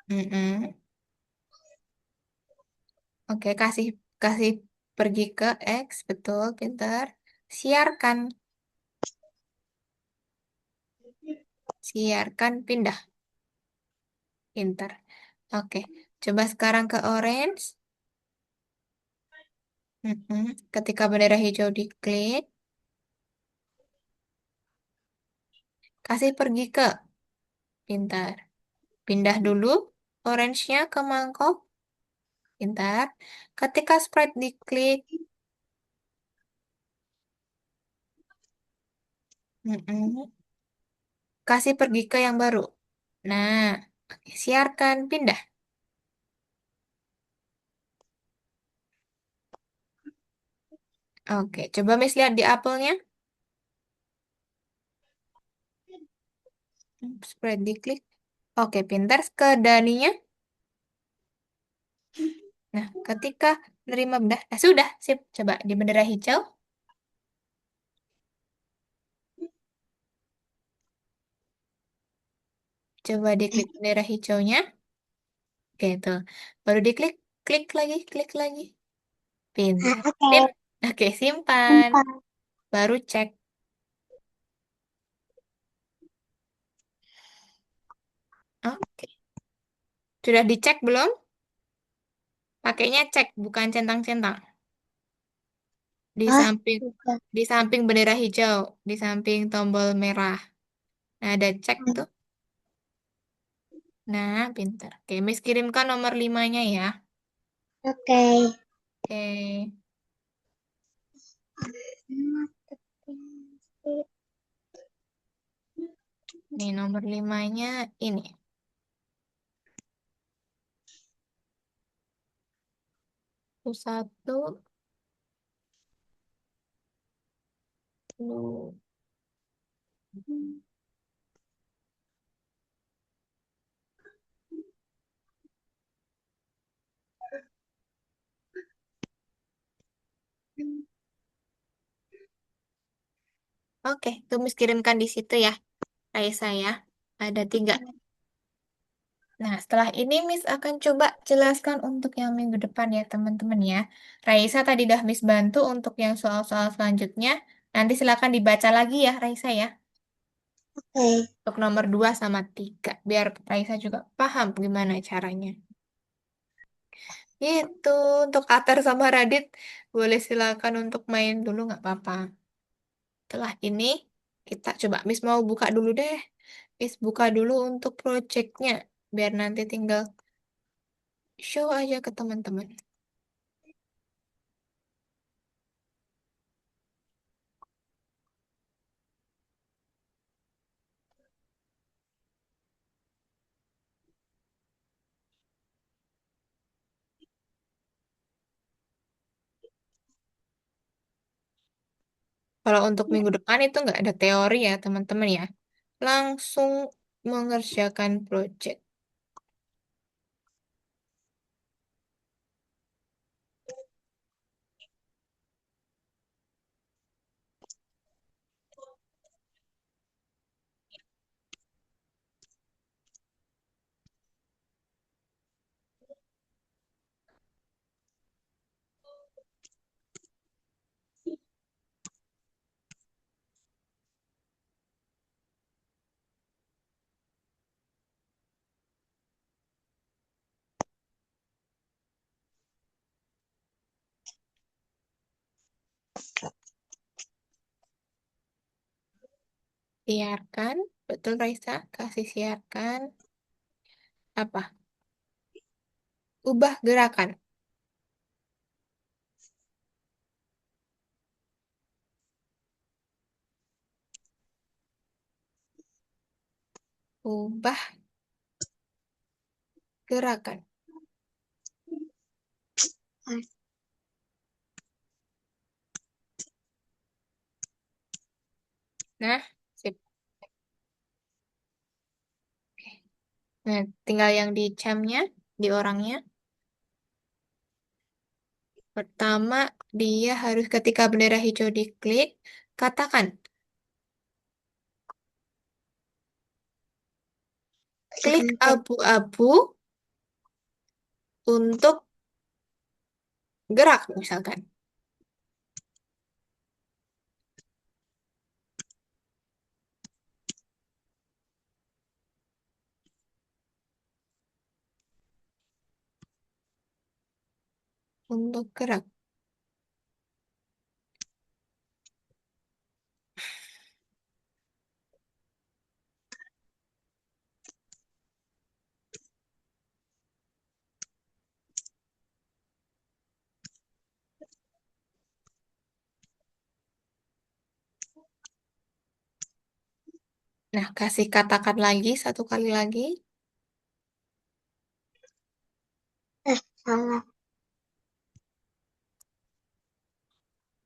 [SPEAKER 2] Mm-mm. Oke, kasih kasih pergi ke X, betul, pintar. Siarkan, siarkan pindah, pintar. Oke, coba sekarang ke orange. Mm-mm. Ketika bendera hijau diklik, kasih pergi ke pintar. Pindah dulu orange-nya ke mangkok, pintar. Ketika sprite diklik, mm-mm. Kasih pergi ke yang baru. Nah, oke, siarkan pindah. Oke, coba Miss lihat di apelnya. Sprite diklik. Oke, pintar ke Daninya. Nah, ketika menerima benda, nah sudah, sip. Coba di bendera hijau, coba diklik bendera hijaunya. Oke, tuh. Baru diklik, klik lagi. Pintar. Sip.
[SPEAKER 1] Oke.
[SPEAKER 2] Oke, simpan.
[SPEAKER 1] Bentar.
[SPEAKER 2] Baru cek. Oke. Sudah dicek belum? Pakainya cek, bukan centang-centang. Di
[SPEAKER 1] Ah,
[SPEAKER 2] samping,
[SPEAKER 1] juga.
[SPEAKER 2] di samping bendera hijau, di samping tombol merah. Nah, ada cek tuh. Nah, pintar. Oke, Miss kirimkan nomor 5-nya ya.
[SPEAKER 1] Oke.
[SPEAKER 2] Oke. Nih, nomor 5-nya ini. Satu, dua. Oke, tuh Miss kirimkan di situ ya, Raisa ya. Ada 3. Nah, setelah ini Miss akan coba jelaskan untuk yang minggu depan ya, teman-teman ya. Raisa tadi dah Miss bantu untuk yang soal-soal selanjutnya. Nanti silakan dibaca lagi ya, Raisa ya.
[SPEAKER 1] Oke.
[SPEAKER 2] Untuk nomor 2 sama 3. Biar Raisa juga paham gimana caranya. Itu untuk Atar sama Radit. Boleh silakan untuk main dulu nggak apa-apa. Setelah ini, kita coba Miss mau buka dulu deh. Miss buka dulu untuk projectnya. Biar nanti tinggal show aja ke teman-teman. Kalau untuk minggu depan itu nggak ada teori ya teman-teman ya. Langsung mengerjakan project. Siarkan. Betul, Raisa. Kasih siarkan. Apa? Ubah gerakan. Ubah gerakan. Nah, sip. Nah, tinggal yang di camnya, di orangnya. Pertama, dia harus ketika bendera hijau diklik, katakan klik
[SPEAKER 1] Katakan klik.
[SPEAKER 2] abu-abu untuk gerak, misalkan. Untuk gerak. Nah, kasih katakan lagi, satu kali lagi.
[SPEAKER 1] Salah.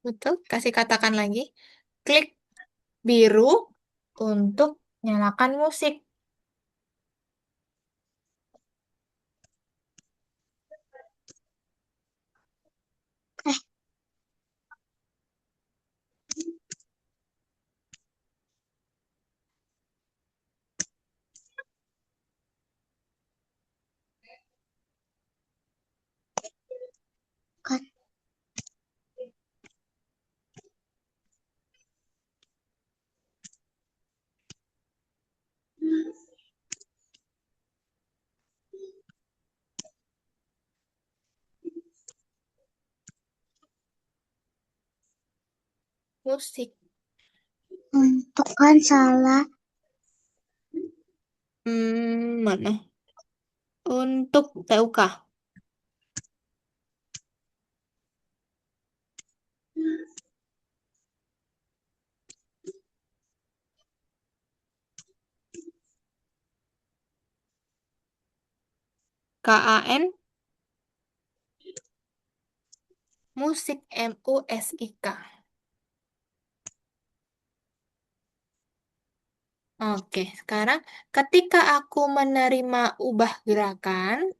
[SPEAKER 2] Betul, kasih katakan lagi. Klik biru untuk nyalakan musik.
[SPEAKER 1] Eh, kan.
[SPEAKER 2] Musik.
[SPEAKER 1] Untuk kan salah.
[SPEAKER 2] Mana? Untuk TUK. KAN. Musik MUSIK. Oke, sekarang ketika aku menerima ubah gerakan,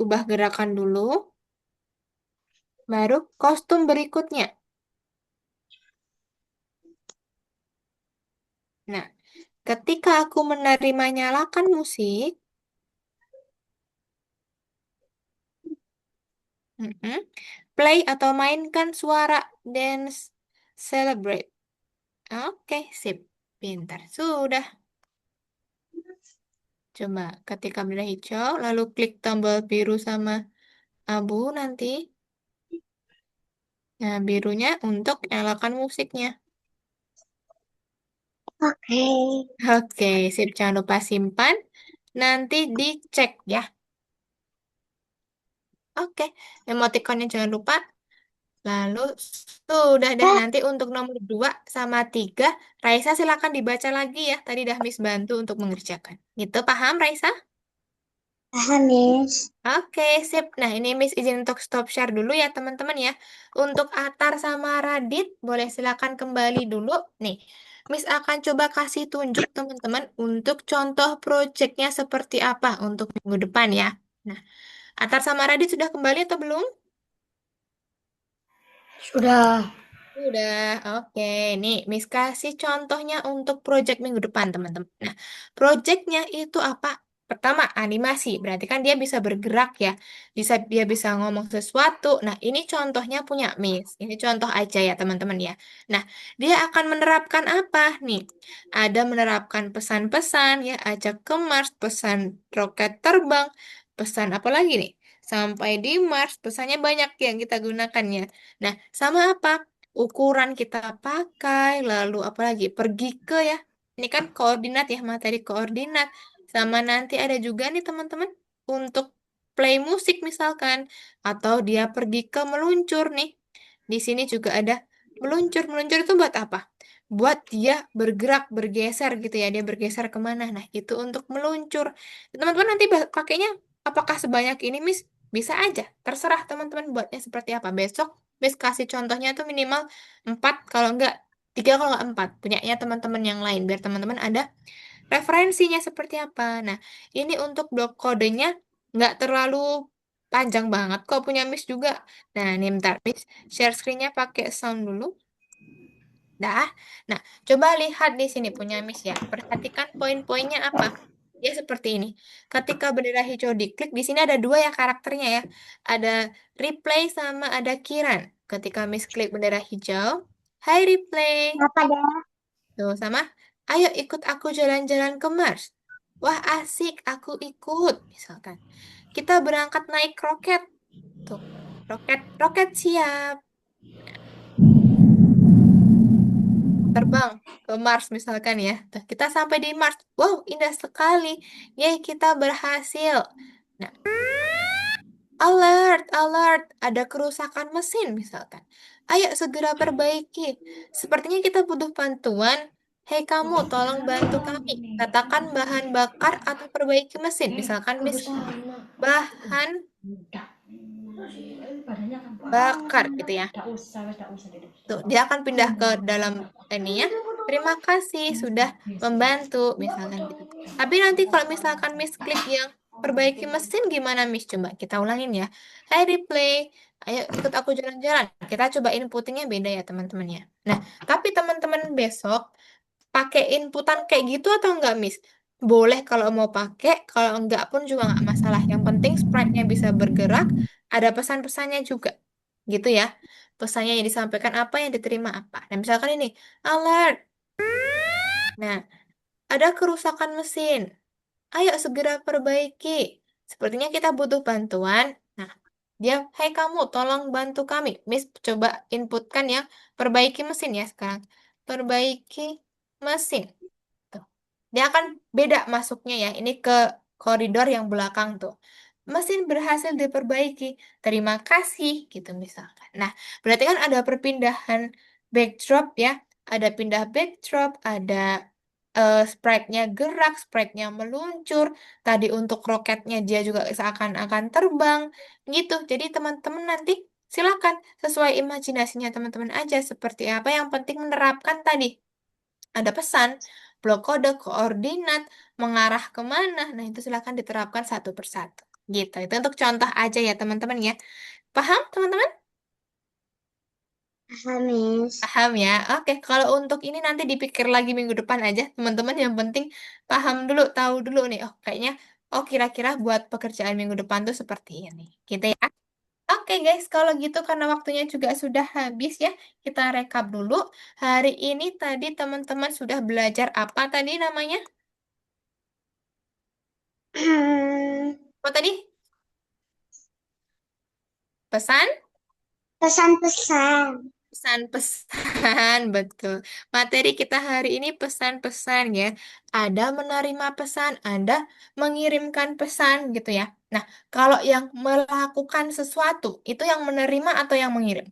[SPEAKER 2] ubah gerakan dulu, baru kostum berikutnya. Nah, ketika aku menerima nyalakan musik, mm-mm, play atau mainkan suara dance celebrate. Oke, sip. Pintar. Sudah. Coba ketika benda hijau, lalu klik tombol biru sama abu nanti. Nah, birunya untuk nyalakan musiknya.
[SPEAKER 1] Oke.
[SPEAKER 2] Oke, sip. Jangan lupa simpan. Nanti dicek ya. Oke, emoticonnya jangan lupa. Lalu sudah deh.
[SPEAKER 1] Eh,
[SPEAKER 2] Nanti untuk nomor 2 sama 3, Raisa silakan dibaca lagi ya. Tadi dah Miss bantu untuk mengerjakan. Gitu, paham Raisa?
[SPEAKER 1] paham, Miss.
[SPEAKER 2] Oke, sip. Nah, ini Miss izin untuk stop share dulu ya, teman-teman ya. Untuk Atar sama Radit, boleh silakan kembali dulu. Nih, Miss akan coba kasih tunjuk teman-teman untuk contoh proyeknya seperti apa untuk minggu depan ya. Nah, Atar sama Radit sudah kembali atau belum?
[SPEAKER 3] Sudah.
[SPEAKER 2] Udah, oke. Nih, Miss kasih contohnya untuk proyek minggu depan, teman-teman. Nah, proyeknya itu apa? Pertama, animasi. Berarti kan dia bisa bergerak ya. Dia bisa ngomong sesuatu. Nah, ini contohnya punya Miss. Ini contoh aja ya, teman-teman ya. Nah, dia akan menerapkan apa nih? Ada menerapkan pesan-pesan ya, ajak ke Mars, pesan roket terbang, pesan apa lagi nih? Sampai di Mars, pesannya banyak yang kita gunakannya. Nah, sama apa? Ukuran kita pakai, lalu apalagi pergi ke ya. Ini kan koordinat ya, materi koordinat. Sama nanti ada juga nih teman-teman untuk play musik misalkan. Atau dia pergi ke meluncur nih. Di sini juga ada meluncur. Meluncur itu buat apa? Buat dia bergerak, bergeser gitu ya. Dia bergeser kemana? Nah, itu untuk meluncur. Teman-teman nanti pakainya apakah sebanyak ini, Miss? Bisa aja. Terserah teman-teman buatnya seperti apa. Besok Miss kasih contohnya tuh minimal 4, kalau enggak 3, kalau enggak 4. Punyanya teman-teman yang lain. Biar teman-teman ada referensinya seperti apa. Nah, ini untuk blok kodenya nggak terlalu panjang banget kok punya Miss juga. Nah, ini bentar Miss share screen-nya pakai sound dulu. Dah. Nah, coba lihat di sini punya Miss ya. Perhatikan poin-poinnya apa. Ya seperti ini. Ketika bendera hijau diklik, di sini ada dua ya karakternya ya. Ada Replay sama ada Kiran. Ketika Miss klik bendera hijau, Hai Replay.
[SPEAKER 1] Apa dah?
[SPEAKER 2] Tuh, sama, ayo ikut aku jalan-jalan ke Mars. Wah, asik, aku ikut. Misalkan, kita berangkat naik roket. Tuh, roket, roket siap. Terbang ke Mars misalkan ya. Tuh, kita sampai di Mars. Wow, indah sekali. Yeay, kita berhasil. Nah, alert, alert, ada kerusakan mesin misalkan. Ayo segera perbaiki. Sepertinya kita butuh bantuan. Hei kamu, tolong bantu kami. Katakan bahan bakar atau perbaiki mesin. Misalkan bahan bakar gitu ya. Tuh, dia akan pindah ke dalam ini ya. Terima kasih sudah membantu misalkan gitu. Tapi nanti kalau misalkan Miss klik yang perbaiki mesin gimana Miss? Coba kita ulangin ya. Hai replay. Ayo ikut aku jalan-jalan. Kita coba inputtingnya beda ya teman-teman ya. Nah, tapi teman-teman besok pakai inputan kayak gitu atau enggak, Miss? Boleh kalau mau pakai, kalau enggak pun juga enggak masalah. Yang penting sprite-nya bisa bergerak, ada pesan-pesannya juga. Gitu ya. Pesannya yang disampaikan apa, yang diterima apa. Nah, misalkan ini, alert. Nah, ada kerusakan mesin. Ayo segera perbaiki. Sepertinya kita butuh bantuan. Nah, dia, hai kamu, tolong bantu kami. Miss, coba inputkan ya. Perbaiki mesin ya sekarang. Perbaiki mesin. Tuh. Dia akan beda masuknya ya. Ini ke koridor yang belakang tuh. Mesin berhasil diperbaiki. Terima kasih gitu misalkan. Nah, berarti kan ada perpindahan backdrop ya. Ada pindah backdrop, ada sprite-nya gerak, sprite-nya meluncur. Tadi untuk roketnya dia juga seakan-akan terbang gitu. Jadi teman-teman nanti silakan sesuai imajinasinya teman-teman aja seperti apa. Yang penting menerapkan tadi ada pesan, blok kode, koordinat, mengarah kemana. Nah, itu silakan diterapkan satu persatu. Gitu. Itu untuk contoh aja ya, teman-teman ya. Paham, teman-teman?
[SPEAKER 1] Paham, Miss.
[SPEAKER 2] Paham ya? Oke, kalau untuk ini nanti dipikir lagi minggu depan aja, teman-teman. Yang penting paham dulu, tahu dulu nih. Oh, kayaknya, oh kira-kira buat pekerjaan minggu depan tuh seperti ini. Gitu ya. Oke guys, kalau gitu karena waktunya juga sudah habis ya, kita rekap dulu. Hari ini tadi teman-teman sudah belajar apa tadi namanya? Apa tadi? Pesan?
[SPEAKER 1] Pesan-pesan.
[SPEAKER 2] Pesan-pesan, betul. Materi kita hari ini pesan-pesan ya. Ada menerima pesan, ada mengirimkan pesan gitu ya. Nah, kalau yang melakukan sesuatu, itu yang menerima atau yang mengirim?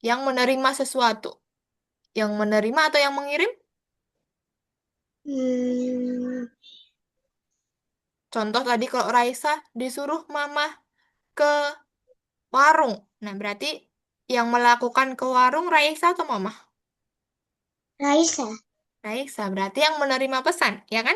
[SPEAKER 2] Yang menerima sesuatu. Yang menerima atau yang mengirim?
[SPEAKER 1] Hmm,
[SPEAKER 2] Contoh tadi kalau Raisa disuruh mama ke warung. Nah, berarti yang melakukan ke warung Raisa atau mama?
[SPEAKER 1] Raisa.
[SPEAKER 2] Raisa, berarti yang menerima pesan, ya kan?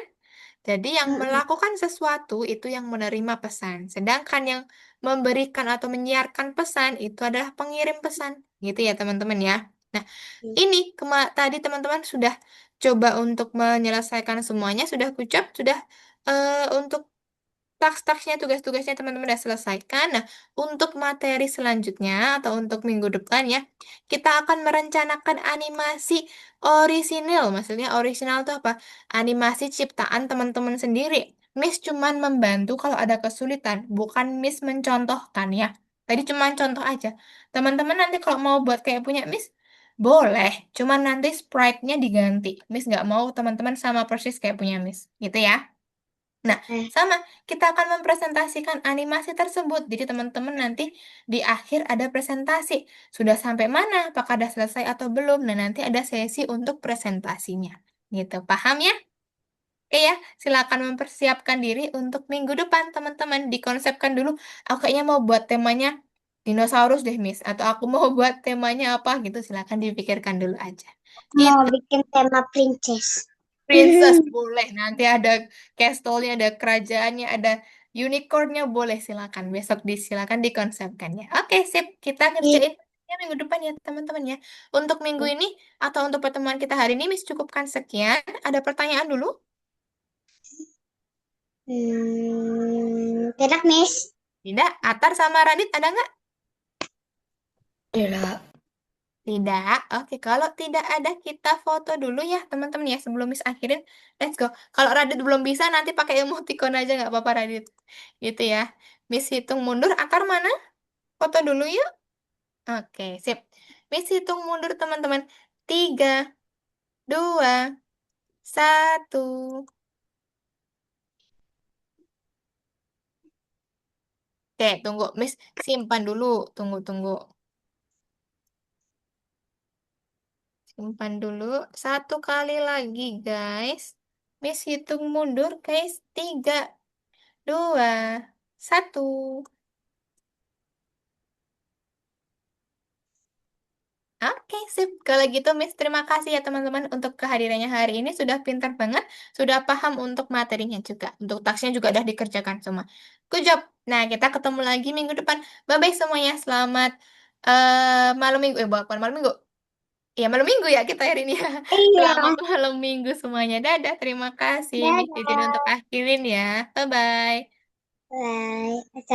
[SPEAKER 2] Jadi yang
[SPEAKER 1] Mm-mm.
[SPEAKER 2] melakukan sesuatu itu yang menerima pesan. Sedangkan yang memberikan atau menyiarkan pesan itu adalah pengirim pesan. Gitu ya teman-teman ya. Nah, ini tadi teman-teman sudah coba untuk menyelesaikan semuanya, sudah kucap, sudah untuk taks-taksnya, tugas-tugasnya teman-teman sudah selesaikan. Nah, untuk materi selanjutnya atau untuk minggu depan ya, kita akan merencanakan animasi orisinil. Maksudnya orisinal itu apa? Animasi ciptaan teman-teman sendiri. Miss cuman membantu kalau ada kesulitan, bukan Miss mencontohkan ya. Tadi cuman contoh aja. Teman-teman nanti kalau mau buat kayak punya Miss, boleh. Cuman nanti sprite-nya diganti. Miss nggak mau teman-teman sama persis kayak punya Miss. Gitu ya. Nah,
[SPEAKER 1] Eh,
[SPEAKER 2] sama. Kita akan mempresentasikan animasi tersebut. Jadi teman-teman nanti di akhir ada presentasi. Sudah sampai mana? Apakah sudah selesai atau belum? Nah, nanti ada sesi untuk presentasinya. Gitu. Paham ya? Oke ya, silakan mempersiapkan diri untuk minggu depan, teman-teman. Dikonsepkan dulu. Aku kayaknya mau buat temanya dinosaurus deh, Miss. Atau aku mau buat temanya apa gitu. Silakan dipikirkan dulu aja.
[SPEAKER 1] mau
[SPEAKER 2] Gitu.
[SPEAKER 1] bikin tema princess.
[SPEAKER 2] Princess boleh. Nanti ada castle-nya, ada kerajaannya, ada unicorn-nya boleh. Silakan. Besok silakan dikonsepkannya. Oke, sip. Kita ngerjain ya minggu depan ya, teman-teman ya. Untuk minggu ini atau untuk pertemuan kita hari ini, Miss cukupkan sekian. Ada pertanyaan dulu?
[SPEAKER 1] Tidak, Miss.
[SPEAKER 2] Tidak. Atar sama Radit ada nggak?
[SPEAKER 3] Tidak.
[SPEAKER 2] Tidak. Oke, kalau tidak ada kita foto dulu ya teman-teman ya sebelum Miss akhirin. Let's go. Kalau Radit belum bisa nanti pakai emoticon aja nggak apa-apa Radit. Gitu ya. Miss hitung mundur. Akar mana? Foto dulu yuk. Oke, sip. Miss hitung mundur teman-teman. 3, 2, 1. Oke, tunggu. Miss simpan dulu. Tunggu, tunggu. Simpan dulu. Satu kali lagi, guys. Miss hitung mundur, guys. 3, 2, 1. Oke, sip. Kalau gitu, Miss, terima kasih ya teman-teman untuk kehadirannya hari ini. Sudah pintar banget, sudah paham untuk materinya juga. Untuk taksnya juga udah dikerjakan semua. Good job. Nah, kita ketemu lagi minggu depan. Bye-bye semuanya. Selamat malam minggu. Bukan malam minggu. Ya, malam minggu ya kita hari ini ya.
[SPEAKER 1] Iya.
[SPEAKER 2] Selamat malam minggu semuanya. Dadah, terima kasih. Miss izin untuk
[SPEAKER 1] Dadah.
[SPEAKER 2] akhirin ya. Bye-bye.
[SPEAKER 1] Bye.